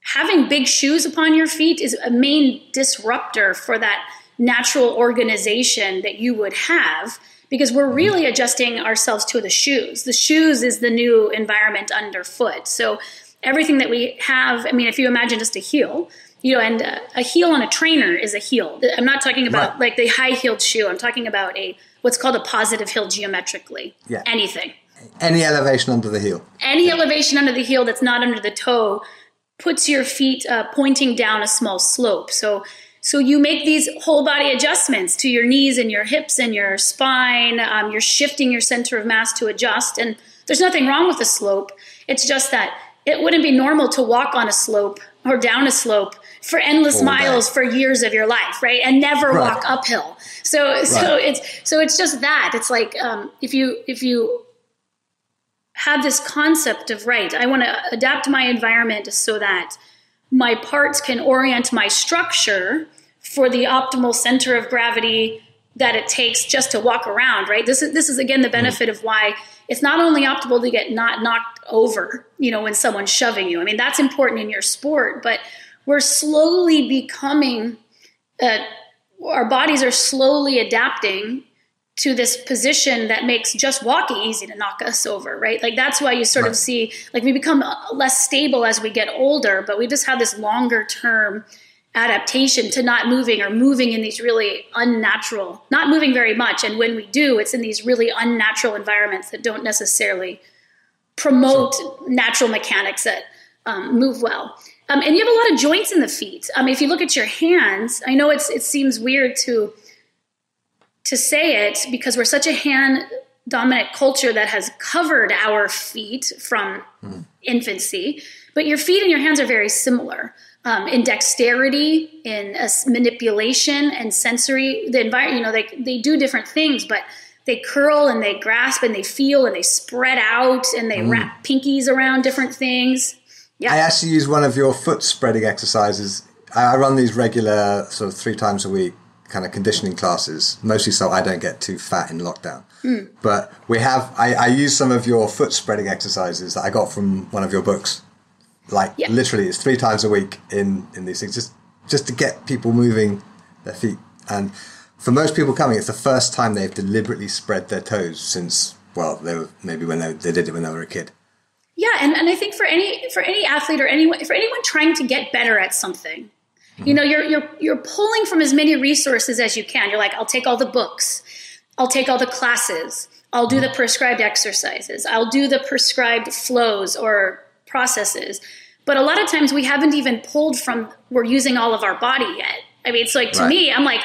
having big shoes upon your feet is a main disruptor for that natural organization that you would have, because we're really adjusting ourselves to the shoes. The shoes is the new environment underfoot. So everything that we have, I mean, if you imagine just a heel, and a heel on a trainer is a heel. I'm not talking about like the high-heeled shoe. I'm talking about what's called a positive heel geometrically. Yeah. Anything. Any elevation under the heel. Any elevation under the heel that's not under the toe puts your feet pointing down a small slope. So you make these whole body adjustments to your knees and your hips and your spine. You're shifting your center of mass to adjust. And there's nothing wrong with the slope. It's just that it wouldn't be normal to walk on a slope or down a slope for endless miles for years of your life, right? And never walk uphill. So it's just that. It's like if you have this concept of, I want to adapt my environment so that my parts can orient my structure for the optimal center of gravity that it takes just to walk around, right? This is again the benefit of why it's not only optimal to get not knocked over, when someone's shoving you. I mean, that's important in your sport, but we're slowly becoming, our bodies are slowly adapting to this position that makes just walking easy to knock us over, right? Like that's why you sort of see, like we become less stable as we get older, but we just have this longer term adaptation to not moving or moving in these really unnatural, not moving very much. And when we do, it's in these really unnatural environments that don't necessarily promote natural mechanics that move well. And you have a lot of joints in the feet. If you look at your hands, I know it seems weird to say it because we're such a hand-dominant culture that has covered our feet from infancy, but your feet and your hands are very similar in dexterity, in manipulation and sensory. The environment, they do different things, but they curl and they grasp and they feel and they spread out and they wrap pinkies around different things. Yeah. I actually use one of your foot spreading exercises. I run these regular sort of 3 times a week kind of conditioning classes, mostly so I don't get too fat in lockdown. But I use some of your foot spreading exercises that I got from one of your books. Literally it's 3 times a week in these things, just to get people moving their feet. And for most people coming, it's the first time they've deliberately spread their toes since, they did it when they were a kid. Yeah, and I think for any athlete or anyone trying to get better at something, you're pulling from as many resources as you can. You're like, I'll take all the books, I'll take all the classes, I'll do the prescribed exercises, I'll do the prescribed flows or processes. But a lot of times we haven't even pulled from, we're using all of our body yet. I mean, it's like, to me, I'm like,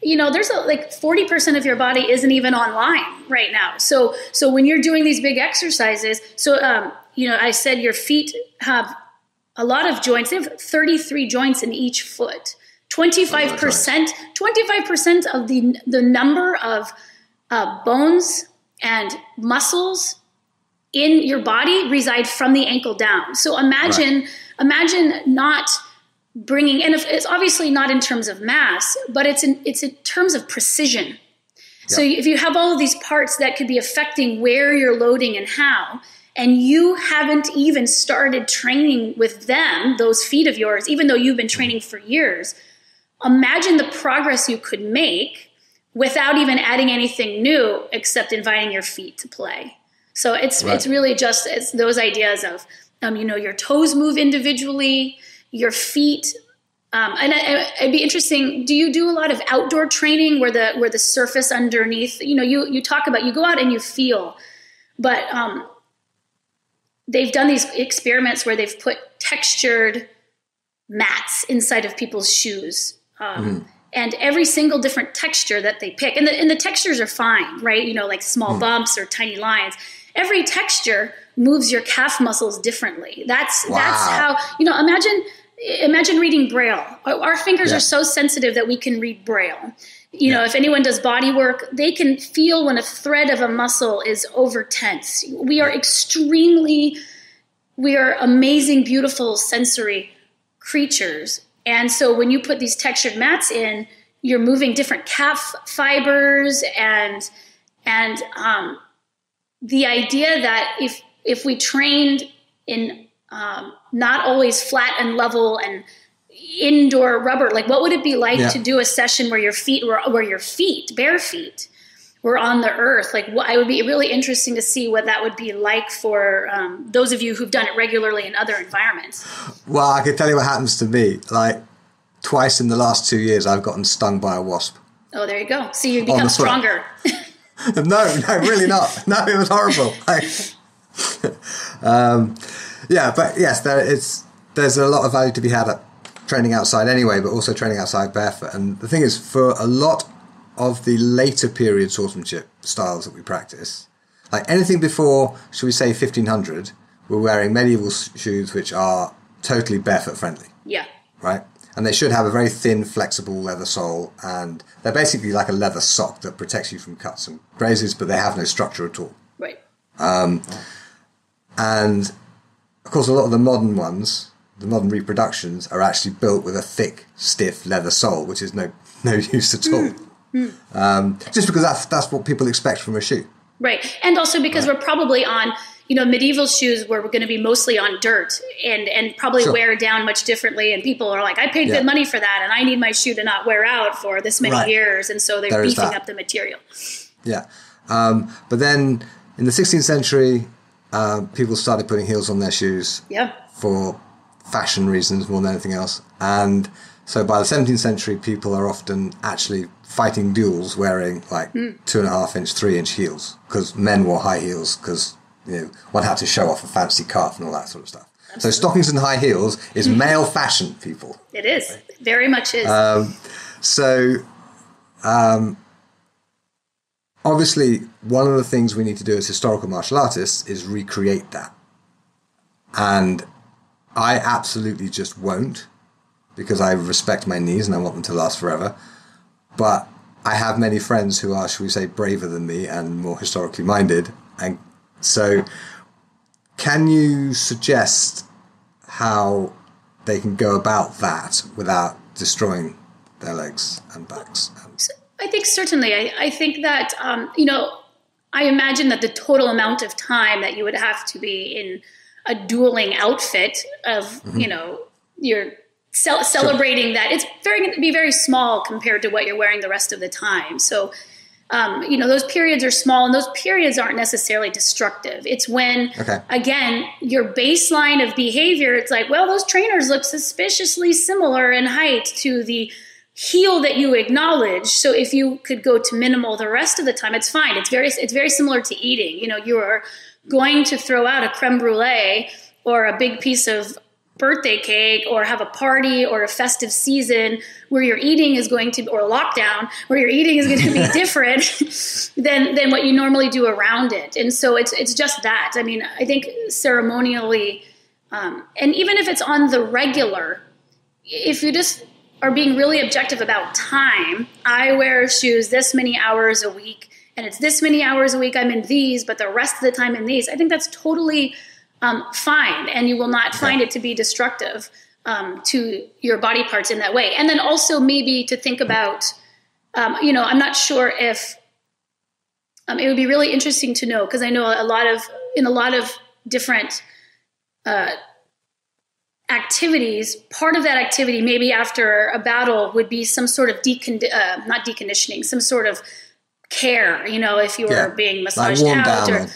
there's 40% of your body isn't even online right now. So when you're doing these big exercises, I said your feet have a lot of joints. They have 33 joints in each foot. 25% of the number of bones and muscles in your body reside from the ankle down. So imagine not bringing, and it's obviously not in terms of mass, but it's in terms of precision. Yep. So if you have all of these parts that could be affecting where you're loading and how, and you haven't even started training with them, those feet of yours, even though you've been training for years, imagine the progress you could make without even adding anything new except inviting your feet to play. So it's really just those ideas of, your toes move individually, your feet, and it'd be interesting. Do you do a lot of outdoor training where the surface underneath? You talk about, you go out and you feel, but they've done these experiments where they've put textured mats inside of people's shoes, and every single different texture that they pick, and the textures are fine, right? Like small bumps or tiny lines. Every texture moves your calf muscles differently. That's how, imagine reading Braille. Our fingers are so sensitive that we can read Braille. If anyone does body work, they can feel when a thread of a muscle is over tense. We are amazing, beautiful sensory creatures. And so when you put these textured mats in, you're moving different calf fibers and the idea that if we trained in not always flat and level and indoor rubber. Like, what would it be like to do a session where your bare feet were on the earth? Like, it would be really interesting to see what that would be like for those of you who've done it regularly in other environments. Well, I can tell you what happens to me. Like, twice in the last 2 years, I've gotten stung by a wasp. Oh, there you go. See, you become stronger. No, really not. No, it was horrible. But yes, there's a lot of value to be had at training outside anyway, but also training outside barefoot. And the thing is, for a lot of the later period swordsmanship styles that we practice, like anything before, should we say 1500, we're wearing medieval shoes which are totally barefoot friendly. Yeah. Right? And they should have a very thin, flexible leather sole, and they're basically like a leather sock that protects you from cuts and grazes, but they have no structure at all. Right. And, of course, a lot of the modern ones, the modern reproductions, are actually built with a thick, stiff leather sole, which is no use at all. Just because that's what people expect from a shoe. Right. And also because we're probably on... medieval shoes were going to be mostly on dirt and probably wear down much differently. And people are like, I paid good money for that, and I need my shoe to not wear out for this many years. And so they're beefing up the material. Yeah. But then in the 16th century, people started putting heels on their shoes for fashion reasons more than anything else. And so by the 17th century, people are often actually fighting duels wearing like 2.5-inch, 3-inch heels, because men wore high heels because one had to show off a fancy calf and all that sort of stuff. Absolutely. So stockings and high heels is male fashion, people. It is. It very much is. Obviously, one of the things we need to do as historical martial artists is recreate that. And I absolutely just won't, because I respect my knees and I want them to last forever. But I have many friends who are, shall we say, braver than me and more historically minded, and so can you suggest how they can go about that without destroying their legs and backs? I think certainly. I think that, I imagine that the total amount of time that you would have to be in a dueling outfit of, you're celebrating that, it's going to be very small compared to what you're wearing the rest of the time. So, those periods are small, and those periods aren't necessarily destructive. It's when, again, your baseline of behavior, it's like, well, those trainers look suspiciously similar in height to the heel that you acknowledge. So if you could go to minimal the rest of the time, it's fine. It's very similar to eating. You are going to throw out a creme brulee or a big piece of birthday cake or have a party or a festive season where your eating is going to, or lockdown, where your eating is going to be different than what you normally do around it. And so it's just that. I mean, I think ceremonially, and even if it's on the regular, if you just are being really objective about time, I wear shoes this many hours a week, and it's this many hours a week I'm in these, but the rest of the time in these, I think that's totally fine, and you will not find it to be destructive to your body parts in that way. And then also maybe to think about, I'm not sure if it would be really interesting to know, because I know in a lot of different activities, part of that activity maybe after a battle would be some sort of not deconditioning, some sort of care. If you were being massaged out, or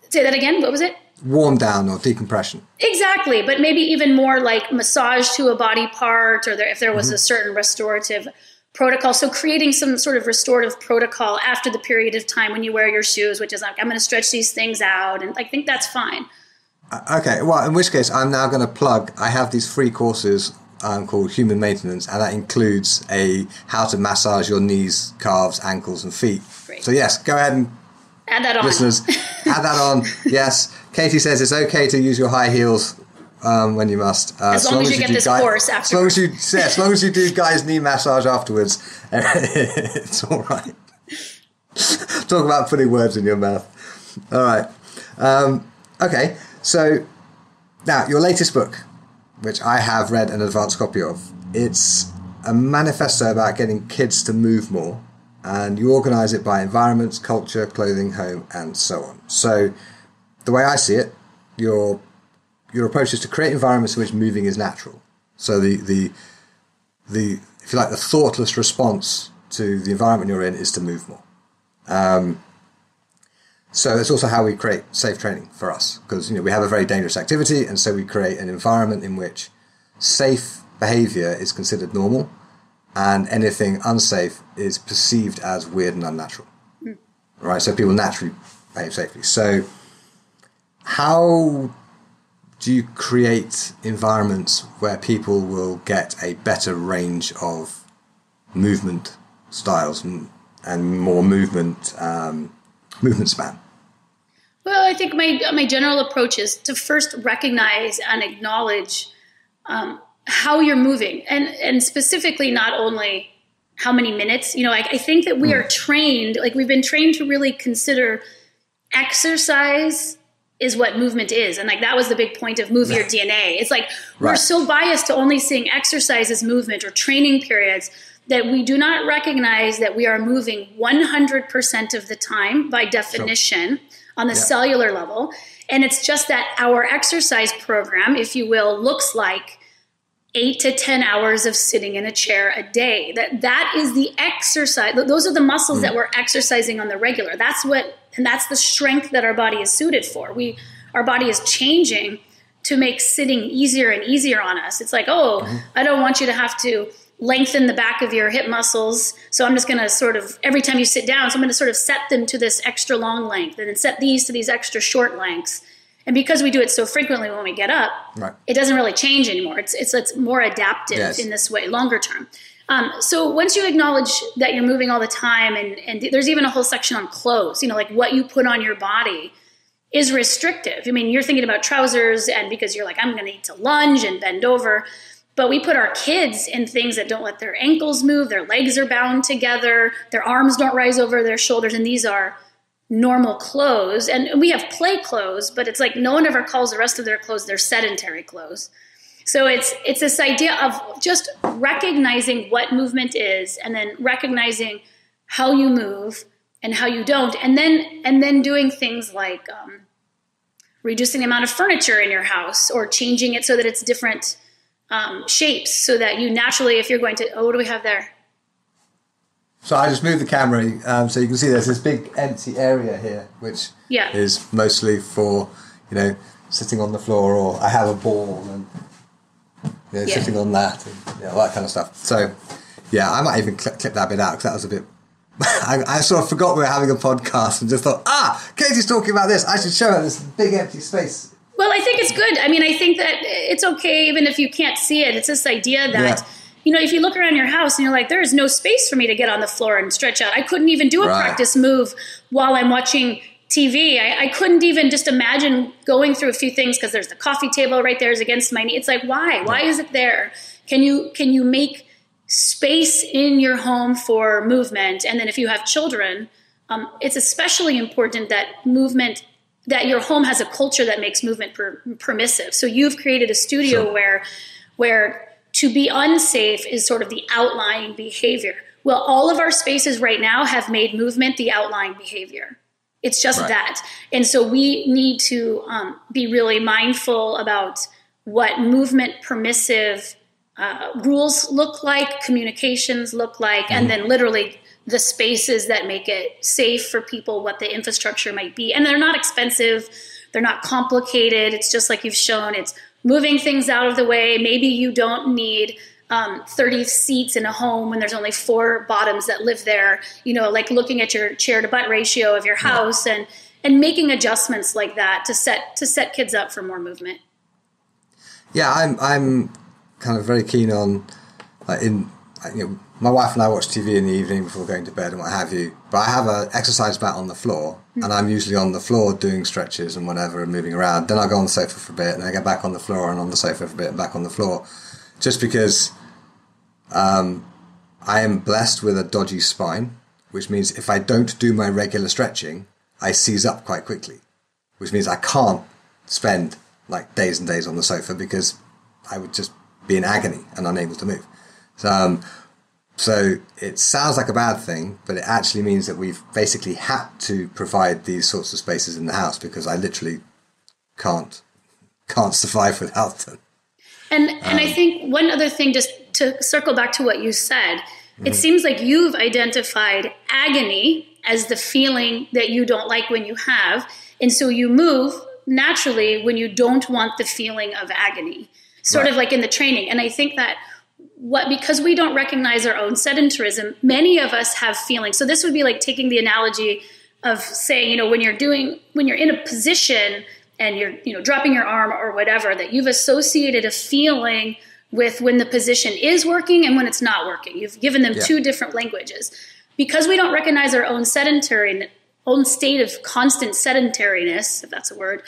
say that again. What was it? Warm down or decompression. Exactly, but maybe even more like massage to a body part, or if there was a certain restorative protocol. So creating some sort of restorative protocol after the period of time when you wear your shoes, which is like, I'm going to stretch these things out, and I think that's fine. Okay, well, in which case I'm now going to plug, I have these free courses called Human Maintenance, and that includes how to massage your knees, calves, ankles, and feet. Great. So yes, go ahead and add that on. Listeners, add that on. Yes, Katy says it's okay to use your high heels when you must. As long as you get this course afterwards. As long as you do guys' knee massage afterwards, it's all right. Talk about putting words in your mouth. All right. Okay, so now your latest book, which I have read an advanced copy of, it's a manifesto about getting kids to move more. And you organise it by environments, culture, clothing, home, and so on. So the way I see it, your approach is to create environments in which moving is natural. So the if you like, the thoughtless response to the environment you're in is to move more. So it's also how we create safe training for us, because we have a very dangerous activity, and so we create an environment in which safe behavior is considered normal, and anything unsafe is perceived as weird and unnatural. Right? So people naturally behave safely. So how do you create environments where people will get a better range of movement styles and more movement span? Well, I think my general approach is to first recognize and acknowledge how you're moving, and specifically not only how many minutes. I think that we are trained, like we've been trained to really consider exercise is what movement is. And like that was the big point of Move Your DNA. It's like we're so biased to only seeing exercise as movement or training periods that we do not recognize that we are moving 100% of the time by definition on the cellular level. And it's just that our exercise program, if you will, looks like 8 to 10 hours of sitting in a chair a day. That is the exercise. Those are the muscles that we're exercising on the regular. And that's the strength that our body is suited for. Our body is changing to make sitting easier and easier on us. It's like, I don't want you to have to lengthen the back of your hip muscles. So I'm just going to sort of, every time you sit down, so I'm going to sort of set them to this extra long length and then set these to these extra short lengths. And because we do it so frequently when we get up, it doesn't really change anymore. It's more adaptive in this way, longer term. So once you acknowledge that you're moving all the time, and there's even a whole section on clothes, like what you put on your body is restrictive. I mean, you're thinking about trousers, and because you're like, I'm going to need to lunge and bend over. But we put our kids in things that don't let their ankles move, their legs are bound together, their arms don't rise over their shoulders, and these are normal clothes. And we have play clothes, but it's like no one ever calls the rest of their clothes their sedentary clothes. So it's this idea of just recognizing what movement is, and then recognizing how you move and how you don't, and then doing things like reducing the amount of furniture in your house, or changing it so that it's different shapes, so that you naturally, if you're going to, what do we have there? So I just moved the camera so you can see there's this big empty area here, which is mostly for, sitting on the floor, or I have a ball and sitting on that and all that kind of stuff. So, I might even clip that bit out, because that was a bit... I sort of forgot we were having a podcast and just thought, Katie's talking about this. I should show her this big empty space. Well, I think it's good. I mean, I think that it's okay even if you can't see it. It's this idea that, if you look around your house and you're like, there is no space for me to get on the floor and stretch out. I couldn't even do a practice move while I'm watching TV. I couldn't even just imagine going through a few things, because there's the coffee table right there is against my knee. It's like, why? Why is it there? Can you make space in your home for movement? And then if you have children, it's especially important that your home has a culture that makes movement permissive. So you've created a studio where to be unsafe is sort of the outlying behavior. Well, all of our spaces right now have made movement the outlying behavior. It's just that. And so we need to be really mindful about what movement permissive rules look like, communications look like, and then literally the spaces that make it safe for people, what the infrastructure might be. And they're not expensive. They're not complicated. It's just like you've shown. It's moving things out of the way. Maybe you don't need 30 seats in a home when there's only 4 bottoms that live there, like looking at your chair to butt ratio of your house and making adjustments like that to set kids up for more movement. Yeah, I'm kind of very keen on, my wife and I watch TV in the evening before going to bed and what have you, but I have an exercise mat on the floor, and I'm usually on the floor doing stretches and whatever and moving around. Then I go on the sofa for a bit, and I get back on the floor and on the sofa for a bit and back on the floor, just because I am blessed with a dodgy spine, which means if I don't do my regular stretching, I seize up quite quickly, which means I can't spend like days and days on the sofa, because I would just be in agony and unable to move. So it sounds like a bad thing, but it actually means that we've basically had to provide these sorts of spaces in the house, because I literally can't survive without them. And I think one other thing, just to circle back to what you said, it seems like you've identified agony as the feeling that you don't like when you have. And so you move naturally when you don't want the feeling of agony, sort of like in the training. And I think that because we don't recognize our own sedentarism, many of us have feelings. So this would be like taking the analogy of saying, you know, when you're in a position and you're, you know, dropping your arm or whatever, that you've associated a feeling with when the position is working and when it's not working. You've given them two different languages. Because we don't recognize our own own state of constant sedentariness, if that's a word,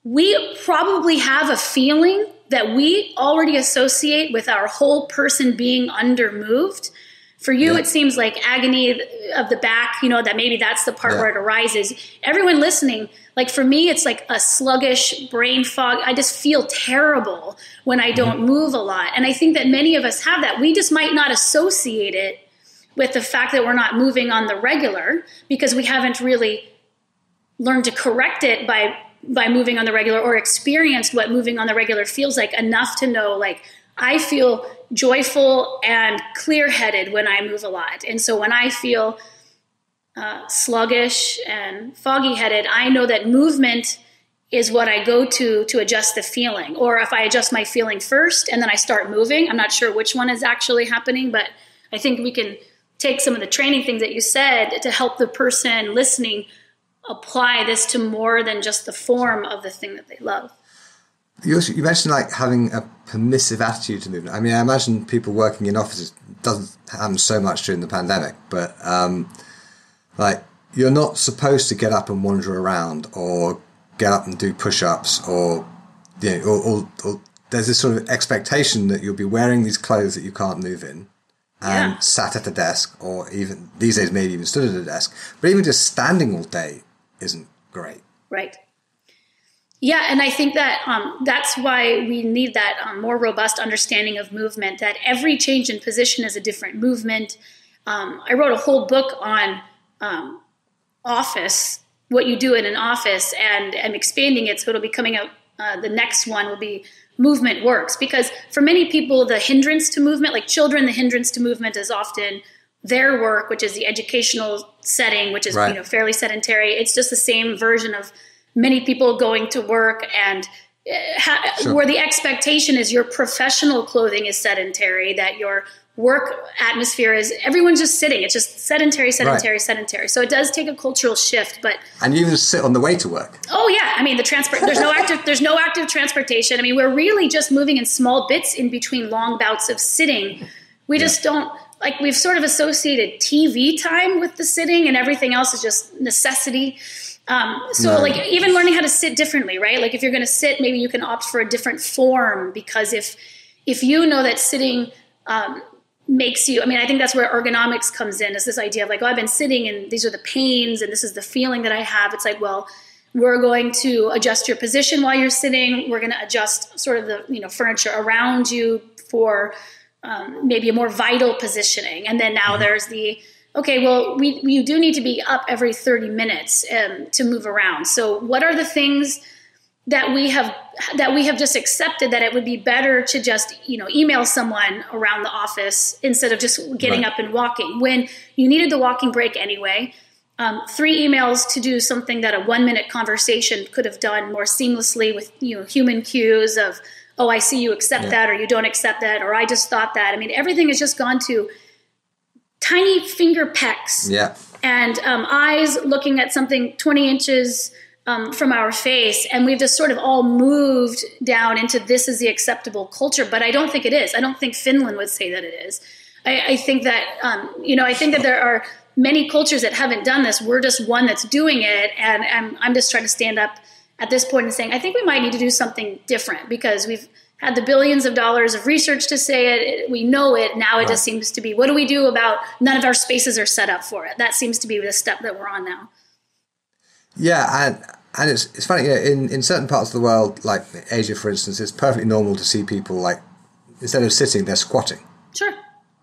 we probably have a feeling that we already associate with our whole person being undermoved. For you, it seems like agony of the back, you know, that maybe that's the part where it arises. Everyone listening, like for me, it's like a sluggish brain fog. I just feel terrible when I don't move a lot. And I think that many of us have that. We just might not associate it with the fact that we're not moving on the regular because we haven't really learned to correct it by moving on the regular or experienced what moving on the regular feels like enough to know, like, I feel joyful and clear-headed when I move a lot. And so when I feel sluggish and foggy-headed, I know that movement is what I go to adjust the feeling. Or if I adjust my feeling first and then I start moving, I'm not sure which one is actually happening, but I think we can take some of the training things that you said to help the person listening apply this to more than just the form of the thing that they love. You mentioned like having a permissive attitude to movement. I mean, I imagine people working in offices doesn't happen so much during the pandemic, but like you're not supposed to get up and wander around or get up and do push-ups or, you know, or there's this sort of expectation that you'll be wearing these clothes that you can't move in and sat at a desk, or even these days maybe even stood at a desk, but even just standing all day isn't great. Right. Yeah, and I think that that's why we need that more robust understanding of movement, that every change in position is a different movement. I wrote a whole book on office, what you do in an office, and I'm expanding it, so it'll be coming out. The next one will be movement works, because for many people, the hindrance to movement, like children, the hindrance to movement is often their work, which is the educational setting, which is you know, fairly sedentary. It's just the same version of many people going to work, and where the expectation is your professional clothing is sedentary, that your work atmosphere is everyone's just sitting. It's just sedentary. So it does take a cultural shift, and you even sit on the way to work. Oh yeah, I mean there's no active transportation. I mean, we're really just moving in small bits in between long bouts of sitting. We just don't. Like, we've sort of associated TV time with the sitting, and everything else is just necessity. Like even learning how to sit differently, right? Like if you're going to sit, maybe you can opt for a different form, because if you know that sitting makes you, I mean, I think that's where ergonomics comes in, is this idea of like, oh, I've been sitting and these are the pains and this is the feeling that I have. It's like, well, we're going to adjust your position while you're sitting. We're going to adjust sort of the, you know, furniture around you for maybe a more vital positioning. And then now there's the, okay, well, we do need to be up every 30 minutes to move around. So what are the things that we have just accepted that it would be better to just, you know, email someone around the office instead of just getting up and walking, when you needed the walking break anyway? 3 emails to do something that a 1-minute conversation could have done more seamlessly with, you know, human cues of, oh, I see you accept that, or you don't accept that, or I just thought that. I mean, everything has just gone to tiny finger pecks and eyes looking at something 20 inches from our face. And we've just sort of all moved down into this is the acceptable culture. But I don't think it is. I don't think Finland would say that it is. I think that, you know, I think that there are many cultures that haven't done this. We're just one that's doing it. And I'm just trying to stand up at this point and saying, I think we might need to do something different, because we've had the billions of dollars of research to say it. We know it. Now it just seems to be, what do we do about none of our spaces are set up for it? That seems to be the step that we're on now. Yeah, and it's funny, you know, in certain parts of the world, like Asia, for instance, it's perfectly normal to see people, like, instead of sitting, they're squatting. Sure.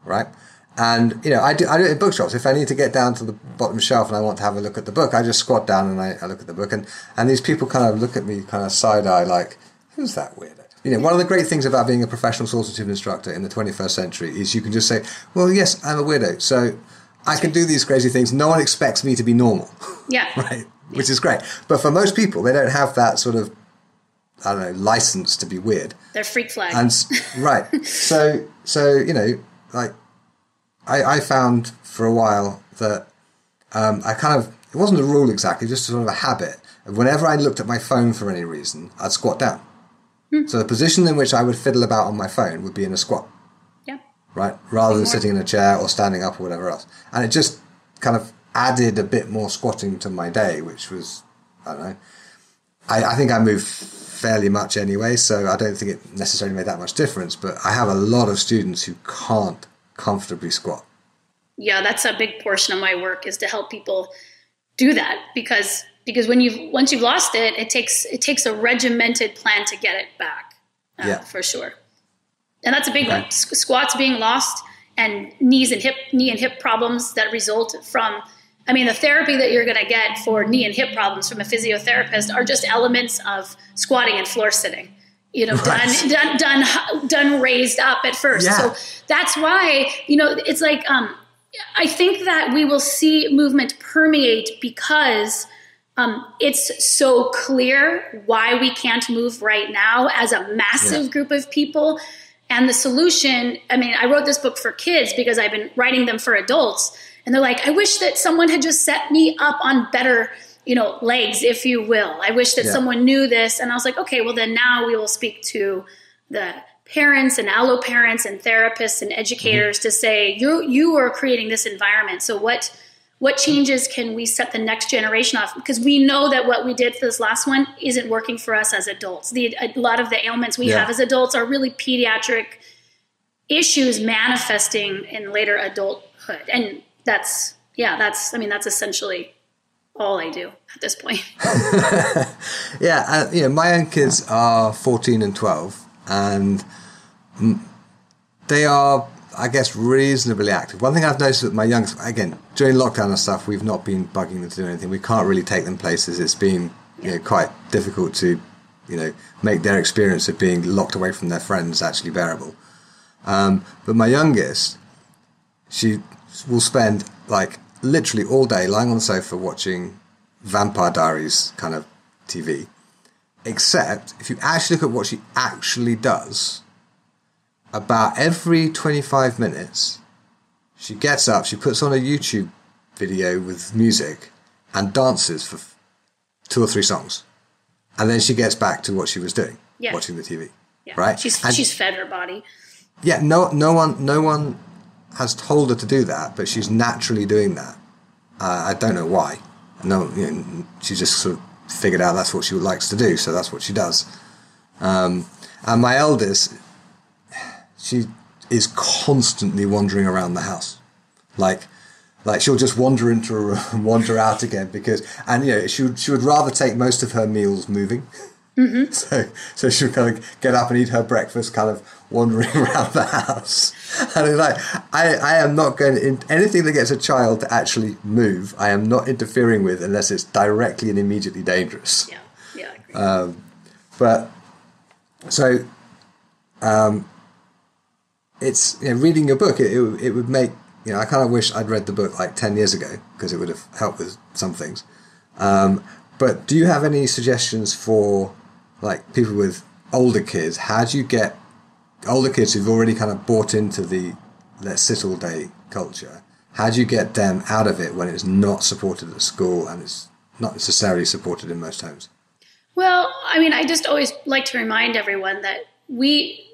Right? And, you know, I do it in bookshops. If I need to get down to the bottom shelf and I want to have a look at the book, I just squat down and I look at the book. And these people kind of look at me kind of side-eye like, who's that weirdo? one of the great things about being a professional swordsmanship instructor in the 21st century is you can just say, well, yes, I'm a weirdo, so I can do these crazy things. No one expects me to be normal. Yeah. Right? Which is great. But for most people, they don't have that sort of, I don't know, license to be weird. They're freak flag. And right. So like I found for a while that it wasn't a rule exactly, just sort of a habit. Whenever I looked at my phone for any reason, I'd squat down. So the position in which I would fiddle about on my phone would be in a squat. Yeah. Right? Rather than sitting in a chair or standing up or whatever else. And it just kind of added a bit more squatting to my day, which was, I don't know. I think I move fairly much anyway, so I don't think it necessarily made that much difference. But I have a lot of students who can't comfortably squat. Yeah, that's a big portion of my work, is to help people do that, because once you've lost it, it takes a regimented plan to get it back. For sure. And that's a big one. Squats being lost, and knee and hip problems that result from, the therapy that you're going to get for knee and hip problems from a physiotherapist are just elements of squatting and floor sitting. Done raised up at first. Yeah. So that's why, it's like, I think that we will see movement permeate because it's so clear why we can't move right now as a massive group of people. And the solution, I wrote this book for kids because I've been writing them for adults. And they're like, I wish that someone had just set me up on better, legs, if you will. I wish that someone knew this. And I was like, okay, well then now we will speak to the parents and allo parents and therapists and educators to say, you are creating this environment. So what changes can we set the next generation off? Because we know that what we did for this last one isn't working for us as adults. A lot of the ailments we have as adults are really pediatric issues manifesting in later adulthood. And that's essentially all I do at this point. My own kids are 14 and 12, and they are, I guess, reasonably active. One thing I've noticed with my youngest, again, during lockdown and stuff, we've not been bugging them to do anything. We can't really take them places. It's been quite difficult to, make their experience of being locked away from their friends actually bearable. But my youngest, she will spend like literally all day lying on the sofa watching Vampire Diaries kind of TV. Except if you actually look at what she actually does, about every 25 minutes, she gets up, she puts on a YouTube video with music and dances for 2 or 3 songs. And then she gets back to what she was doing, watching the TV. Yeah. Right? She's fed her body. Yeah, no one has told her to do that, but she's naturally doing that. I don't know why. No, she just sort of figured out that's what she likes to do, so that's what she does. And my eldest, she is constantly wandering around the house, like she'll just wander into a room and wander out again she would rather take most of her meals moving. Mm-hmm. So she'll kind of get up and eat her breakfast, kind of wandering around the house. And I am not going to anything that gets a child to actually move. I am not interfering with unless it's directly and immediately dangerous. Yeah, I agree. It's reading your book. It would make I kind of wish I'd read the book like 10 years ago because it would have helped with some things. But do you have any suggestions for like people with older kids? How do you get older kids who've already kind of bought into the let's sit all day culture? How do you get them out of it when it's not supported at school and it's not necessarily supported in most homes? Well, I just always like to remind everyone that we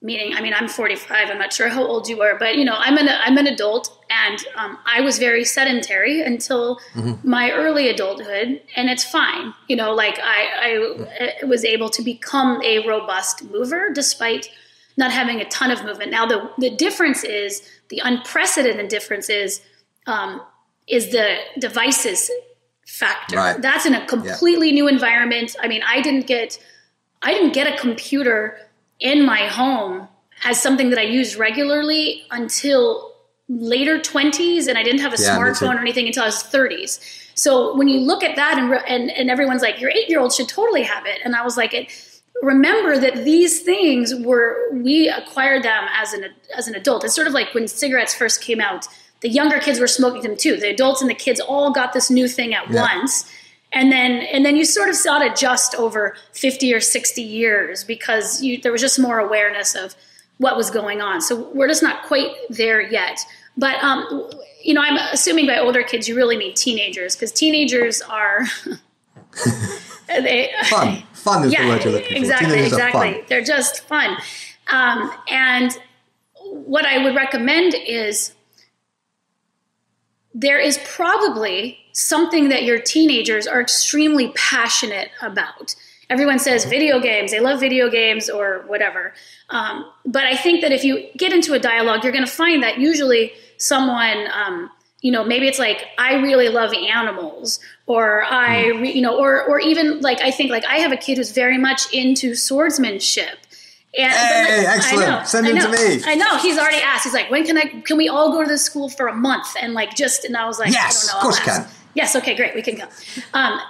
meaning, I'm 45. I'm not sure how old you are, but I'm an adult, and I was very sedentary until my early adulthood, and it's fine. I was able to become a robust mover despite not having a ton of movement. Now the difference is, the unprecedented difference is the devices factor. Right. That's in a completely new environment. I didn't get a computer in my home as something that I used regularly until later 20s, and I didn't have a smartphone or anything until I was 30s. So when you look at that and everyone's like, your 8-year-old should totally have it. And I was like, remember that these things we acquired them as an adult. It's sort of like when cigarettes first came out, the younger kids were smoking them too. The adults and the kids all got this new thing at once. And then you sort of saw it adjust over 50 or 60 years because there was just more awareness of what was going on. So we're just not quite there yet. But, I'm assuming by older kids, you really mean teenagers, because teenagers are... Fun is the word you're looking for. Exactly. They're just fun. And what I would recommend is there is probably something that your teenagers are extremely passionate about. Everyone says video games, they love video games or whatever. But I think that if you get into a dialogue, you're going to find that usually someone, maybe it's like, I really love animals, or or even like, I think like I have a kid who's very much into swordsmanship. And, excellent. Send him to me. I know. He's already asked. He's like, when can we all go to the school for a month? And and I was like, yes, I don't know. Of course you can. Yes. Okay, great. We can go. And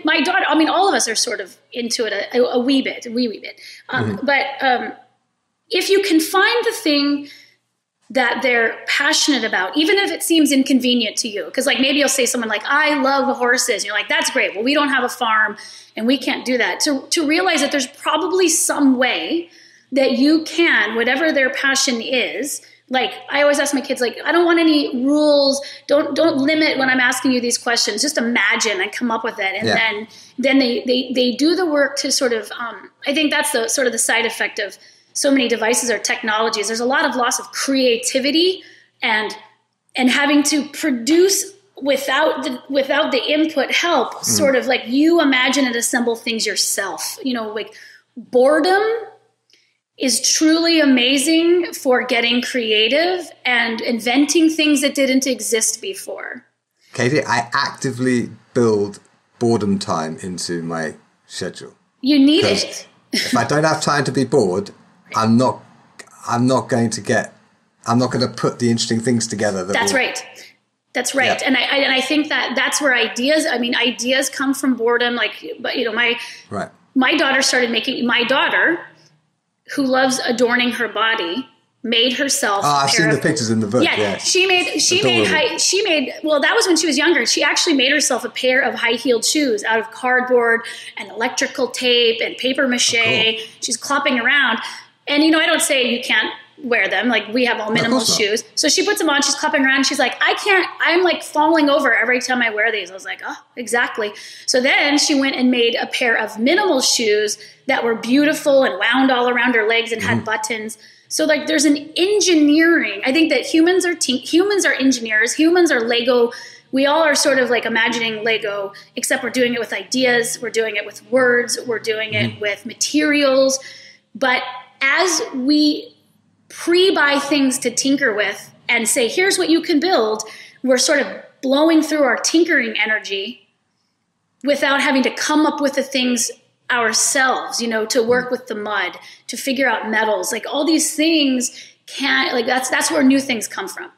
my daughter, all of us are sort of into it a wee bit. But if you can find the thing that they're passionate about, even if it seems inconvenient to you, because like maybe you'll say something like, I love horses. And you're like, that's great. Well, we don't have a farm and we can't do that. To realize that there's probably some way that you can, whatever their passion is. Like I always ask my kids, like, I don't want any rules. Don't limit when I'm asking you these questions. Just imagine and come up with it. And then they do the work to sort of, I think that's the sort of the side effect of so many devices or technologies. There's a lot of loss of creativity and having to produce without the input help, sort of like you imagine and assemble things yourself. Like boredom is truly amazing for getting creative and inventing things that didn't exist before. Katy, I actively build boredom time into my schedule. You need it. If I don't have time to be bored, I'm not going to put the interesting things together. That's right. Yeah. And I think that's where ideas come from boredom. My daughter, who loves adorning her body, made herself. Oh, I've seen the pictures in the book. Yeah. She made, that was when she was younger. She actually made herself a pair of high-heeled shoes out of cardboard and electrical tape and paper mache. Oh, cool. She's clopping around. And, I don't say you can't wear them. Like we have all minimal shoes. So she puts them on, she's clopping around. She's like, I'm like falling over every time I wear these. I was like, oh, exactly. So then she went and made a pair of minimal shoes that were beautiful and wound all around her legs and had buttons. So like there's an engineering. I think that humans are engineers. Humans are Lego. We all are sort of like imagining Lego, except we're doing it with ideas. We're doing it with words. We're doing it with materials. But as we pre-buy things to tinker with and say, here's what you can build, we're sort of blowing through our tinkering energy without having to come up with the things ourselves, to work with the mud, to figure out metals, like all these things that's where new things come from.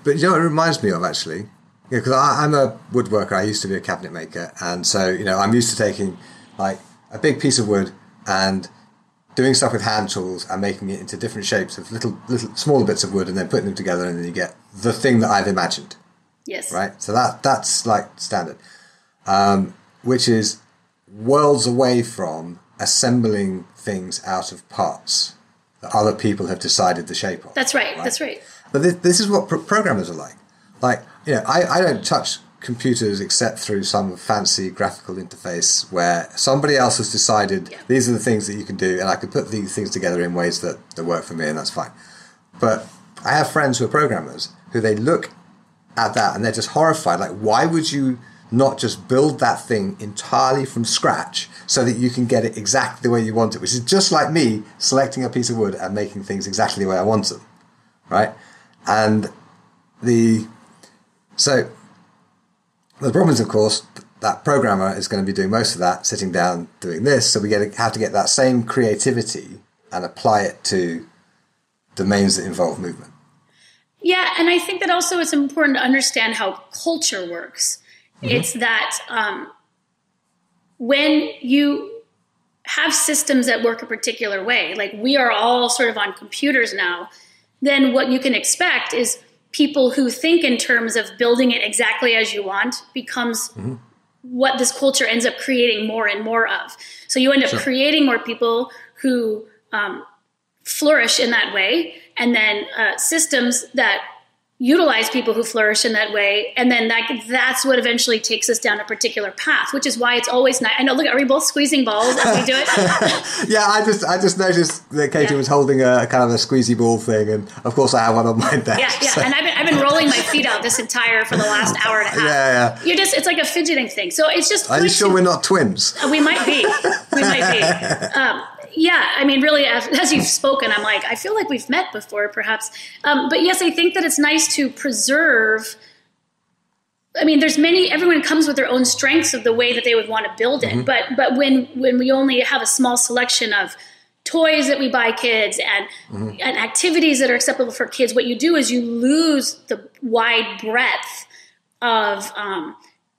But what it reminds me of actually, because I'm a woodworker, I used to be a cabinet maker. And so, I'm used to taking like a big piece of wood and doing stuff with hand tools and making it into different shapes of little smaller bits of wood and then putting them together and then you get the thing that I've imagined. Yes. Right? So that's like standard, which is worlds away from assembling things out of parts that other people have decided the shape of. That's right. That's right. But this is what programmers are like. Like, I don't touch computers except through some fancy graphical interface where somebody else has decided these are the things that you can do and I can put these things together in ways that work for me and that's fine. But I have friends who are programmers who they look at that and they're just horrified. Like, why would you not just build that thing entirely from scratch so that you can get it exactly the way you want it, which is just like me selecting a piece of wood and making things exactly the way I want them, right? And the problem is, of course, that programmer is going to be doing most of that, sitting down, doing this. So we have to get that same creativity and apply it to domains that involve movement. Yeah, and I think that also it's important to understand how culture works. Mm-hmm. It's that when you have systems that work a particular way, like we are all sort of on computers now, then what you can expect is people who think in terms of building it exactly as you want becomes what this culture ends up creating more and more of. So you end up creating more people who flourish in that way, and then systems that utilize people who flourish in that way, and then that's what eventually takes us down a particular path, which is why it's always nice. I know, look, are we both squeezing balls as we do it? Yeah, I just noticed that Katy was holding a kind of a squeezy ball thing, and of course I have one on my desk. Yeah, so. And I've been rolling my feet out for the last hour and a half. Yeah. It's like a fidgeting thing. So it's just. Are you sure we're not twins? We might be. Yeah, I mean, really, as you've spoken, I'm like, I feel like we've met before, perhaps. But yes, I think that it's nice to preserve. I mean, everyone comes with their own strengths of the way that they would want to build it. But when we only have a small selection of toys that we buy kids and activities that are acceptable for kids, what you do is you lose the wide breadth of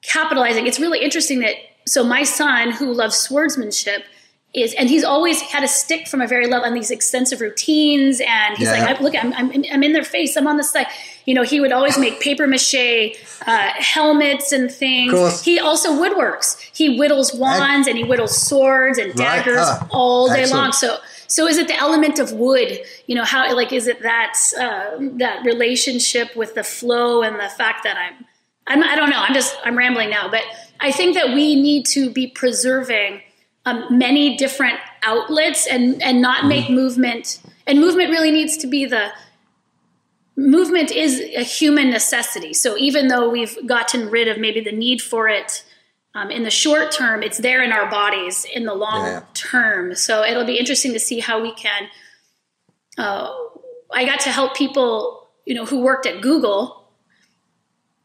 capitalizing. It's really interesting so my son, who loves swordsmanship, and he's always had a stick from a very level on these extensive routines. And he's look, I'm in their face. I'm on the side. He would always make paper mache helmets and things. He also woodworks. He whittles wands and he whittles swords and daggers all day long. So is it the element of wood? How, is it that relationship with the flow and the fact that I don't know. I'm rambling now, but I think that we need to be preserving many different outlets and not make movement. And movement really needs to be movement is a human necessity. So even though we've gotten rid of maybe the need for it in the short term, it's there in our bodies in the long term. So it'll be interesting to see how we can. I got to help people, who worked at Google,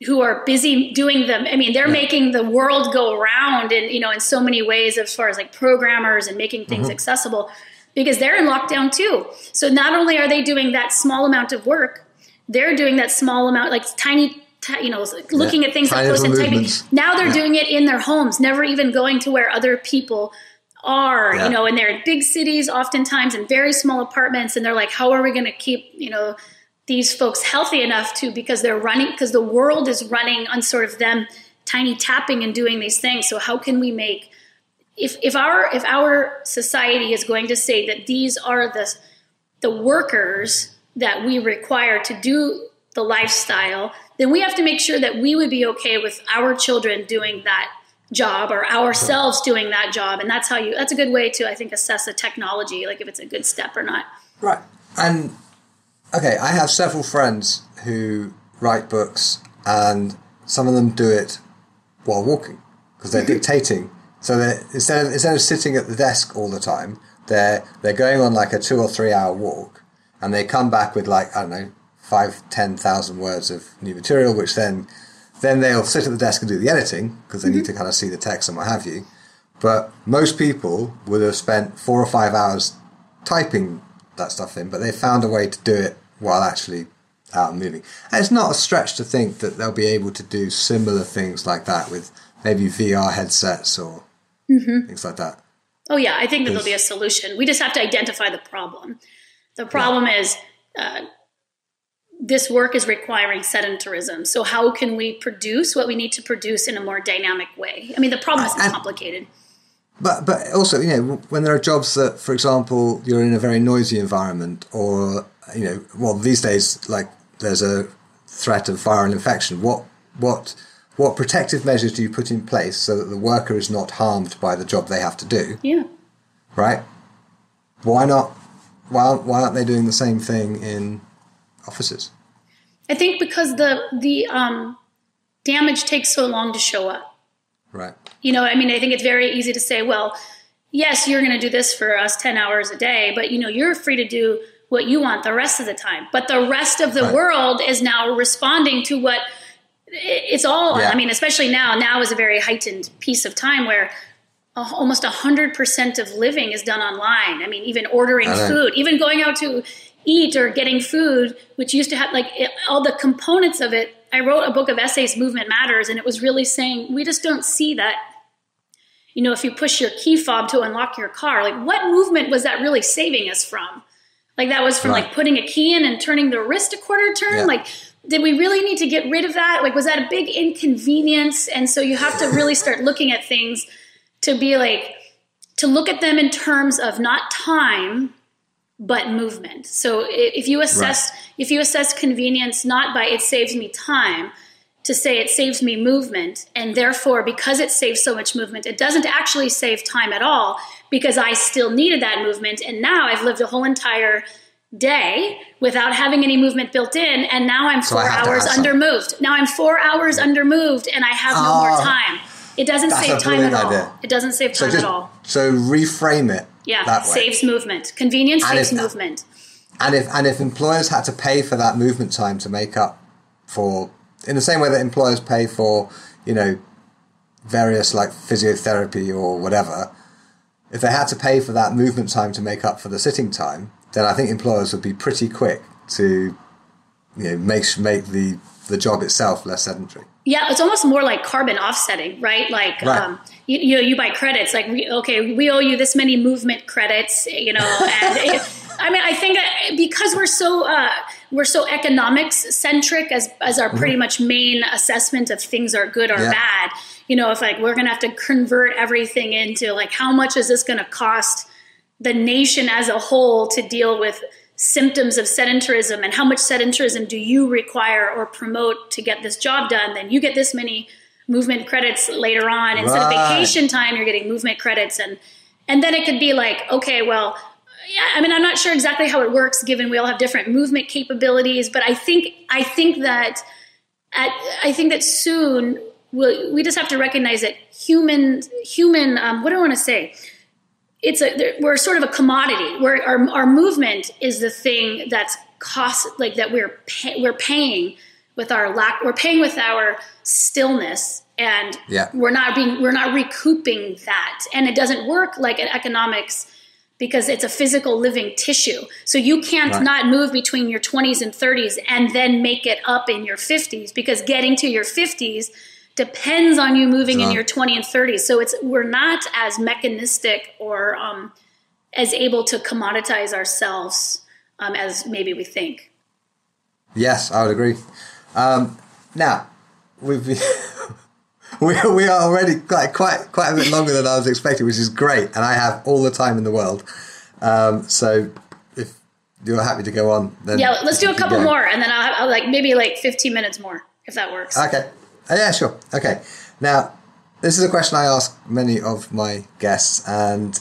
who are busy doing them. I mean, they're making the world go round in so many ways as far as like programmers and making things accessible, because they're in lockdown too. So not only are they doing that small amount of work, they're doing that small amount, like tiny, looking at things up close and typing. Now they're doing it in their homes, never even going to where other people are, and they're in big cities, oftentimes in very small apartments. And they're like, how are we going to keep, these folks healthy enough because the world is running on sort of them tiny tapping and doing these things. So how can we make, if our society is going to say that these are the workers that we require to do the lifestyle, then we have to make sure that we would be okay with our children doing that job or ourselves doing that job. And that's a good way to, I think, assess a technology, like if it's a good step or not. Right. And okay, I have several friends who write books, and some of them do it while walking because they're dictating. So instead of sitting at the desk all the time, they're going on like a 2 or 3 hour walk, and they come back with 5,000-10,000 words of new material, which then they'll sit at the desk and do the editing because they need to kind of see the text and what have you. But most people would have spent 4 or 5 hours typing that stuff in, but they found a way to do it while actually out and moving. And it's not a stretch to think that they'll be able to do similar things like that with maybe VR headsets or things like that. Oh yeah, I think that there'll be a solution. We just have to identify the problem. The problem is this work is requiring sedentarism. So how can we produce what we need to produce in a more dynamic way? I mean, the problem isn't complicated. But also, when there are jobs that, for example, you're in a very noisy environment, or these days, like there's a threat of viral infection. What protective measures do you put in place so that the worker is not harmed by the job they have to do? Yeah. Right. Why not? Why aren't they doing the same thing in offices? I think because the damage takes so long to show up. Right. I think it's very easy to say, well, yes, you're going to do this for us 10 hours a day, but, you're free to do what you want the rest of the time. But the rest of the world is now responding to what it's all, especially now is a very heightened piece of time where almost 100% of living is done online. I mean, even ordering food, even going out to eat or getting food, which used to have all the components of it. I wrote a book of essays, Movement Matters, and it was really saying we just don't see that if you push your key fob to unlock your car, like what movement was that really saving us from? Like that was from like putting a key in and turning the wrist a quarter turn. Yeah. Like, did we really need to get rid of that? Like, was that a big inconvenience? And so you have to really start looking at things to be like, to look at them in terms of not time, but movement. So if you assess convenience not by it saves me time, to say it saves me movement, and therefore because it saves so much movement, it doesn't actually save time at all because I still needed that movement, and now I've lived a whole entire day without having any movement built in, and now I'm 4 hours undermoved. Now I'm 4 hours undermoved, and I have no more time. It doesn't save time at all. It doesn't save time at all. So reframe it. Yeah, that way. Saves movement. Convenience saves movement. And if employers had to pay for that movement time to make up for, in the same way that employers pay for, various like physiotherapy or whatever, if they had to pay for that movement time to make up for the sitting time, then I think employers would be pretty quick to, make the job itself less sedentary. Yeah, it's almost more like carbon offsetting, right? Like, you buy credits. Like, we owe you this many movement credits, and I think because we're so economics centric as our pretty much main assessment of things are good or bad. If like we're going to have to convert everything into like how much is this going to cost the nation as a whole to deal with symptoms of sedentarism, and how much sedentarism do you require or promote to get this job done, then you get this many movement credits later on. Instead of vacation time, you're getting movement credits. And then it could be like, okay, well, I'm not sure exactly how it works given we all have different movement capabilities, but I think that soon we just have to recognize that human, what do I want to say? We're sort of a commodity where our movement is the thing that's that we're paying with our stillness, and we're not recouping that. And it doesn't work like in economics because it's a physical living tissue. So you can't not move between your 20s and 30s and then make it up in your 50s, because getting to your 50s depends on you moving in your 20s and 30s. So we're not as mechanistic or as able to commoditize ourselves as maybe we think. Yes, I would agree. Now, we are already quite a bit longer than I was expecting, which is great, and I have all the time in the world. So if you're happy to go on, then let's do a couple more, and then I'll have maybe 15 minutes more, if that works. Okay. Yeah, sure. Okay. Now, this is a question I ask many of my guests, and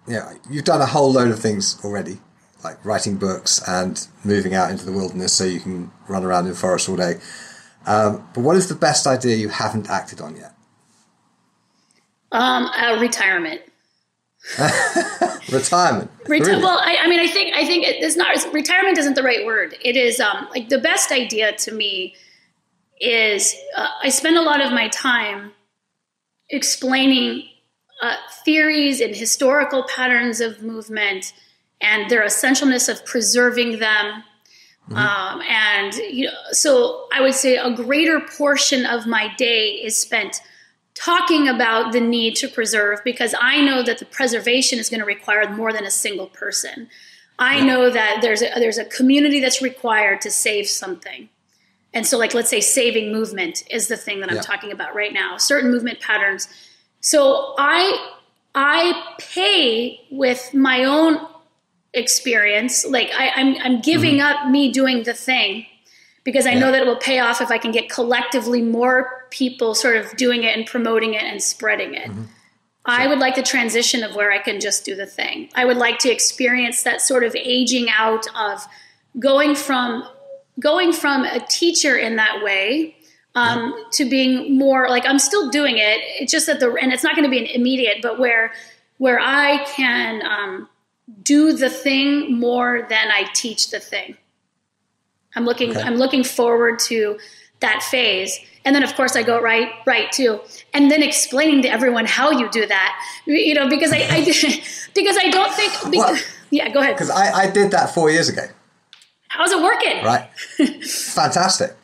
you've done a whole load of things already, like writing books and moving out into the wilderness so you can run around in the forest all day. But what is the best idea you haven't acted on yet? Retirement. Retirement. Really? Well, I think it's not. Retirement isn't the right word. It is the best idea to me is I spend a lot of my time explaining theories and historical patterns of movement and their essentialness of preserving them. So I would say a greater portion of my day is spent talking about the need to preserve, because I know that the preservation is going to require more than a single person. I know that there's a community that's required to save something. And so let's say saving movement is the thing that I'm talking about right now, certain movement patterns. So I pay with my own experience. I'm giving up me doing the thing because I know that it will pay off if I can get collectively more people sort of doing it and promoting it and spreading it. Mm-hmm. I would like the transition of where I can just do the thing. I would like to experience that sort of aging out of going from a teacher in that way to being more like I'm still doing it. It's just that and it's not going to be an immediate, but where I can do the thing more than I teach the thing. I'm looking forward to that phase. And then of course I go right too. And then explaining to everyone how you do that, because I don't think, yeah, go ahead. Because I did that 4 years ago. How's it working? Right. Fantastic.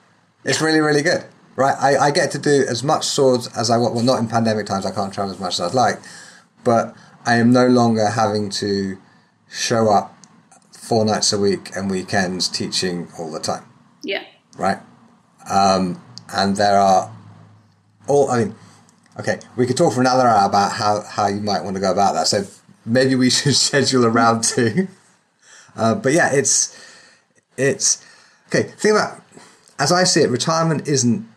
It's really, really good. right? I get to do as much swords as I want. Well, not in pandemic times, I can't travel as much as I'd like, but I am no longer having to show up 4 nights a week and weekends teaching all the time. Yeah. Right? And there are okay, we could talk for another hour about how you might want to go about that. So maybe we should schedule a round 2. But yeah, it's okay. Think about, as I see it, retirement isn't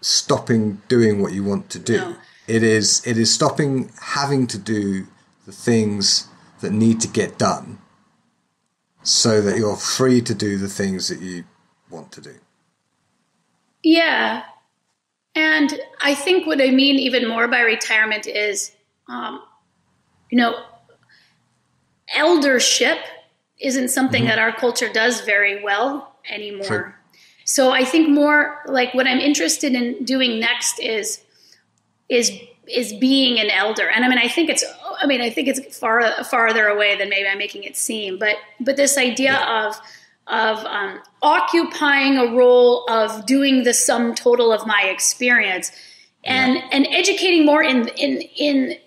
stopping doing what you want to do. No. It is stopping having to do the things that need to get done so that you're free to do the things that you want to do. Yeah. And I think what I mean even more by retirement is, eldership isn't something that our culture does very well anymore. Sure. So I think more like what I'm interested in doing next is being an elder. And I think it's farther away than maybe I'm making it seem, but this idea of occupying a role of doing the sum total of my experience and educating more in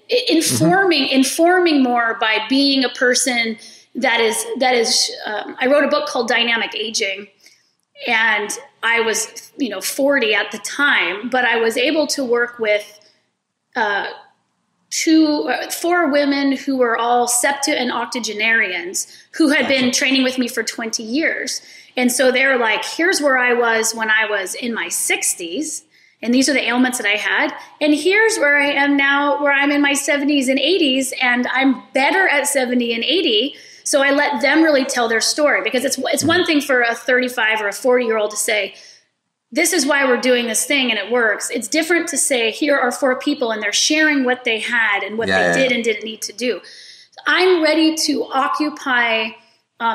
informing more by being a person that is I wrote a book called Dynamic Aging, and I was 40 at the time, but I was able to work with 4 women who were all septa and octogenarians who had been training with me for 20 years. And so they're like, here's where I was when I was in my 60s, and these are the ailments that I had. And here's where I am now, where I'm in my 70s and 80s, and I'm better at 70 and 80. So I let them really tell their story, because it's one thing for a 35 or a 40-year-old to say, this is why we're doing this thing and it works. It's different to say, here are 4 people and they're sharing what they had and what they did and didn't need to do. I'm ready to occupy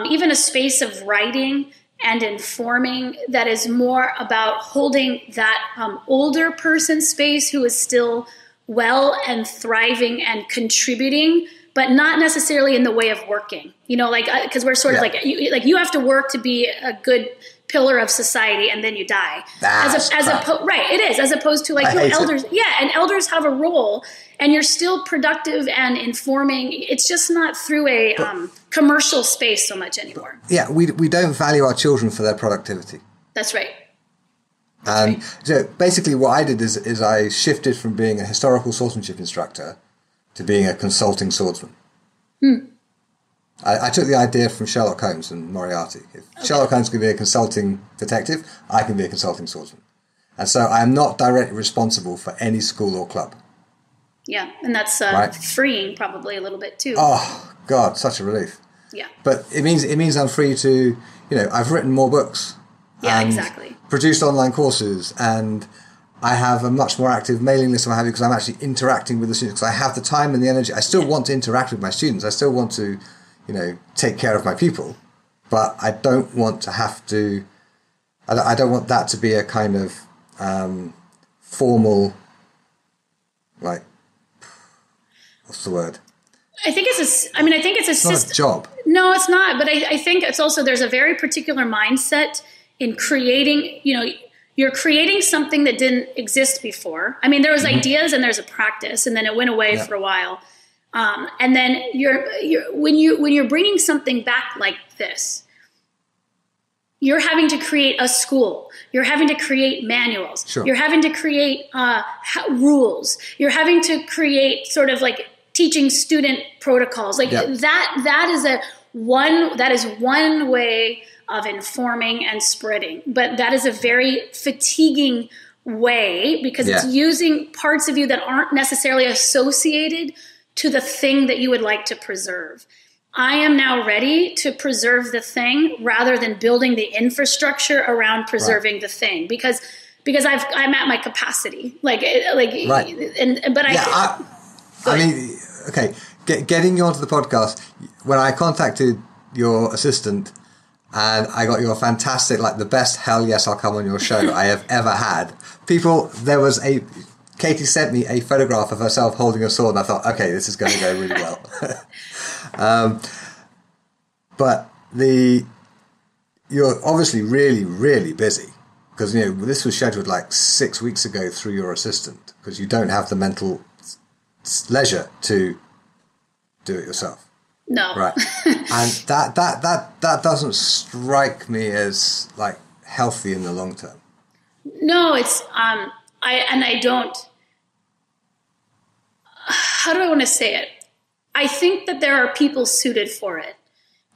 even a space of writing and informing that is more about holding that older person space who is still well and thriving and contributing, but not necessarily in the way of working. Because we're sort of like you have to work to be a good pillar of society, and then you die. Right, it is, as opposed to elders. And elders have a role, and you're still productive and informing. It's just not through a commercial space so much anymore. Yeah, we don't value our children for their productivity. That's right. So basically what I did is I shifted from being a historical swordsmanship instructor to being a consulting swordsman. I took the idea from Sherlock Holmes and Moriarty. If Sherlock Holmes can be a consulting detective, I can be a consulting swordsman. And so I am not directly responsible for any school or club. Yeah, and that's freeing probably a little bit too. Oh, God, such a relief. Yeah. But it means I'm free to, I've written more books. Yeah, and exactly. Produced online courses, and I have a much more active mailing list than I have, because I'm actually interacting with the students, because I have the time and the energy. I still want to interact with my students. I still want to take care of my people, but I don't want to have to, I don't want that to be a kind of formal, what's the word? I think it's not a job. No, it's not. But I think it's also, there's a very particular mindset in creating, you're creating something that didn't exist before. There was ideas and there's a practice, and then it went away for a while. And then when you're bringing something back like this, you're having to create a school. You're having to create manuals. Sure. You're having to create rules. You're having to create sort of teaching student protocols. That is one way of informing and spreading, but that is a very fatiguing way, because it's using parts of you that aren't necessarily associated to the thing that you would like to preserve. I am now ready to preserve the thing rather than building the infrastructure around preserving the thing, because I'm at my capacity. Getting you onto the podcast, when I contacted your assistant and I got your fantastic, the best hell yes, I'll come on your show I have ever had. Katy sent me a photograph of herself holding a sword, and I thought, okay, this is going to go really well. But you're obviously really, really busy, because this was scheduled like 6 weeks ago through your assistant, because you don't have the mental leisure to do it yourself. No. Right. And that doesn't strike me as like healthy in the long term. No, it's I don't. How do I want to say it? I think that there are people suited for it,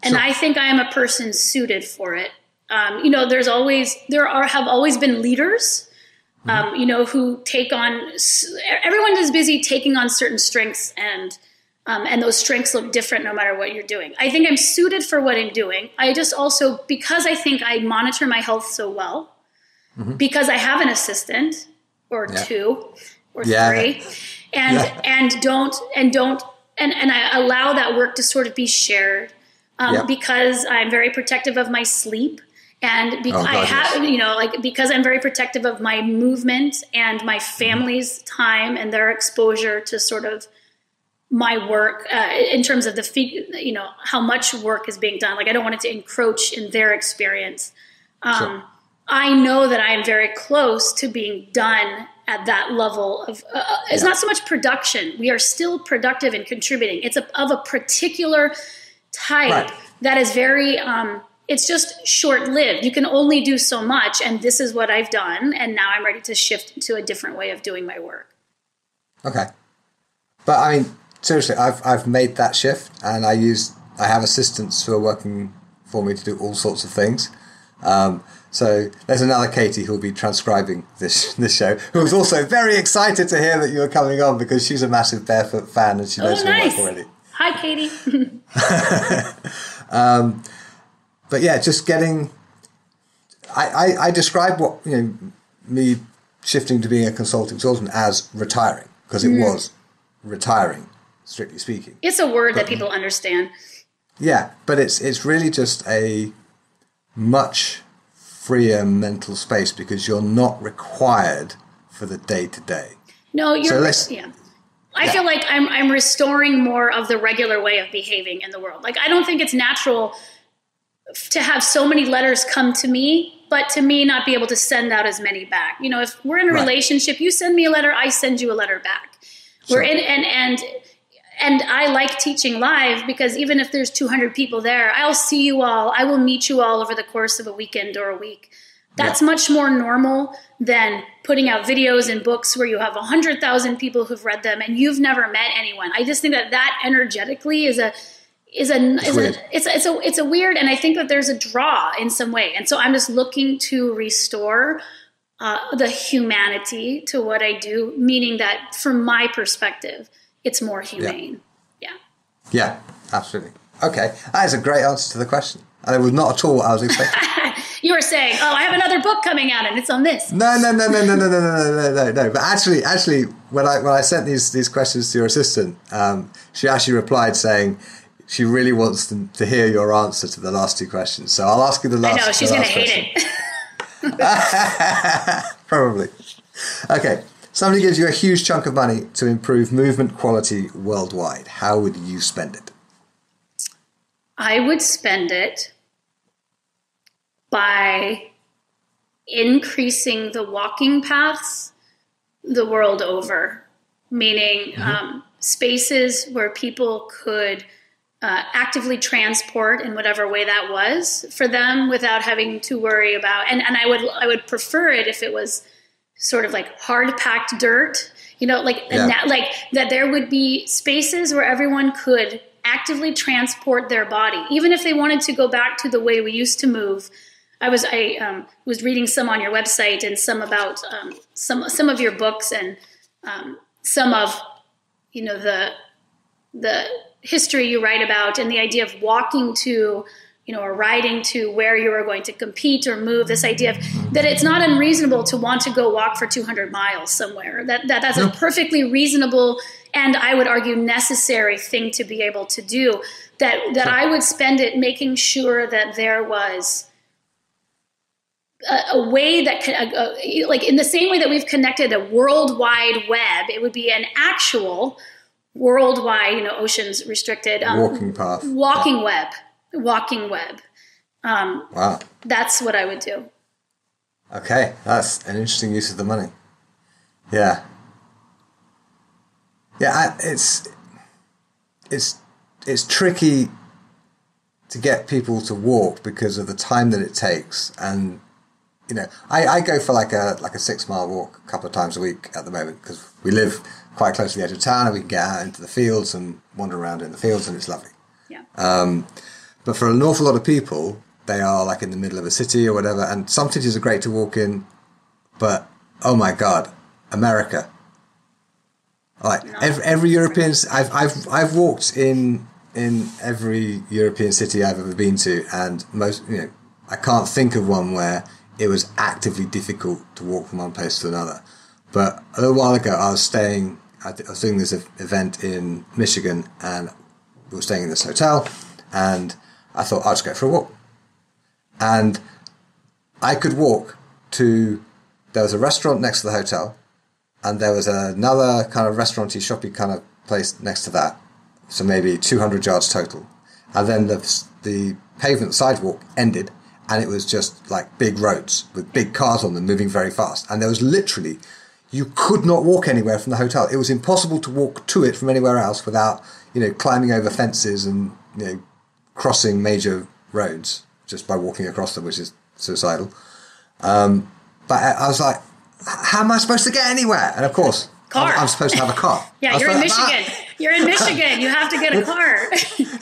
and I think I am a person suited for it. Have always been leaders, who take on. Everyone is busy taking on certain strengths, and those strengths look different no matter what you're doing. I think I'm suited for what I'm doing. I just also, because I think I monitor my health so well, because I have an assistant or two or three, and I allow that work to sort of be shared, because I'm very protective of my sleep. And because I'm very protective of my movement and my family's time and their exposure to sort of my work, in terms of how much work is being done. Like, I don't want it to encroach in their experience. I know that I am very close to being done at that level of, it's not so much production. We are still productive and contributing. It's of a particular type that is very, it's just short-lived. You can only do so much, and this is what I've done, and now I'm ready to shift to a different way of doing my work. Okay. But I mean, seriously, I've made that shift, and I have assistants who are working for me to do all sorts of things. So there's another Katy who'll be transcribing this show, who's also very excited to hear that you're coming on, because she's a massive Barefoot fan and she knows your work already. Hi, Katy. But yeah, just getting. I describe what me shifting to being a consulting swordsman as retiring, because it was retiring, strictly speaking. It's a word that people understand. Yeah, but it's really just a much freer mental space, because you're not required for the day-to-day. No, you're I feel like I'm restoring more of the regular way of behaving in the world. Like, I don't think it's natural to have so many letters come to me, but to me not be able to send out as many back. If we're in a relationship, you send me a letter, I send you a letter back. Sure. We're in and I like teaching live, because even if there's 200 people there, I'll see you all. I will meet you all over the course of a weekend or a week. That's much more normal than putting out videos and books where you have 100,000 people who've read them and you've never met anyone. I just think that energetically is a weird, and I think that there's a draw in some way. And so I'm just looking to restore the humanity to what I do, meaning that from my perspective, it's more humane. Yeah, absolutely. Okay, that is a great answer to the question. And it was not at all what I was expecting. You were saying, I have another book coming out and it's on this. No. But actually, when I sent these questions to your assistant, she actually replied saying she really wants to hear your answer to the last two questions. So I'll ask you the last. I know, she's going to hate it. Probably. Okay. Somebody gives you a huge chunk of money to improve movement quality worldwide. How would you spend it? I would spend it by increasing the walking paths the world over, meaning spaces where people could actively transport in whatever way that was for them without having to worry about, and I would prefer it if it was sort of like hard packed dirt, like that there would be spaces where everyone could actively transport their body, even if they wanted to go back to the way we used to move. I was reading some on your website and some about some of your books and some of the history you write about, and the idea of walking to or riding to where you are going to compete or move. This idea of that it's not unreasonable to want to go walk for 200 miles somewhere. That's a perfectly reasonable and I would argue necessary thing to be able to do. That I would spend it making sure that there was a way that could, like in the same way that we've connected a worldwide web, it would be an actual worldwide, oceans restricted walking path, walking web. Wow. That's what I would do. Okay, that's an interesting use of the money. Yeah. Yeah, it's tricky to get people to walk because of the time that it takes. And, I go for like a 6-mile walk a couple of times a week at the moment because we live quite close to the edge of town and we can get out into the fields and wander around in the fields and it's lovely. Yeah. But for an awful lot of people, they are like in the middle of a city or whatever, and some cities are great to walk in, but oh my God, America! Like every European, I've walked in every European city I've ever been to, and most, I can't think of one where it was actively difficult to walk from one place to another. But a little while ago, I was doing this event in Michigan, and we were staying in this hotel, and I thought I'll just go for a walk. And I could walk to, there was a restaurant next to the hotel, and there was another kind of restauranty, shoppy kind of place next to that. So maybe 200 yards total. And then the pavement sidewalk ended, and it was just like big roads with big cars on them moving very fast. And there was literally, you could not walk anywhere from the hotel. It was impossible to walk to it from anywhere else without, climbing over fences and, crossing major roads just by walking across them, which is suicidal. But I was like, how am I supposed to get anywhere? And of course, I'm supposed to have a car. Yeah, you're in Michigan. You're in Michigan. You have to get a car.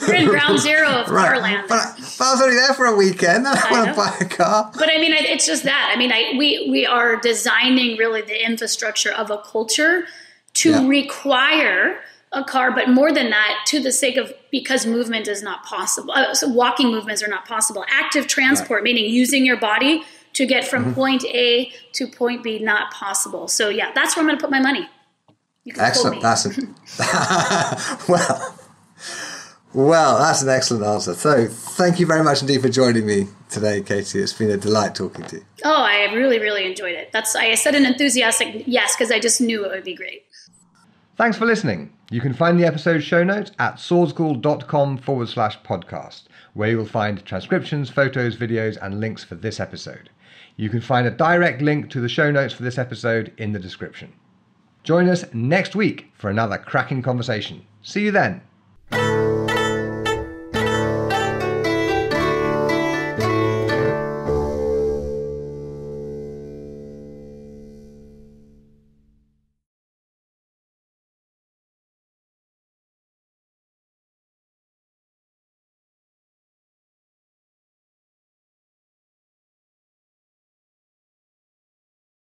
You're in ground zero of car land. But I was only there for a weekend. I want to buy a car. But I mean, it's just that. I mean, we are designing really the infrastructure of a culture to require a car, but more than that, to the sake of, because movement is not possible. So walking movements are not possible. Active transport, meaning using your body to get from point A to point B, not possible. So yeah, that's where I'm going to put my money. You can excellent. Well, that's an excellent answer. So thank you very much indeed for joining me today, Katy. It's been a delight talking to you. Oh, I really, really enjoyed it. I said an enthusiastic yes, because I just knew it would be great. Thanks for listening. You can find the episode show notes at swordschool.com/podcast, where you will find transcriptions, photos, videos, and links for this episode. You can find a direct link to the show notes for this episode in the description. Join us next week for another cracking conversation. See you then.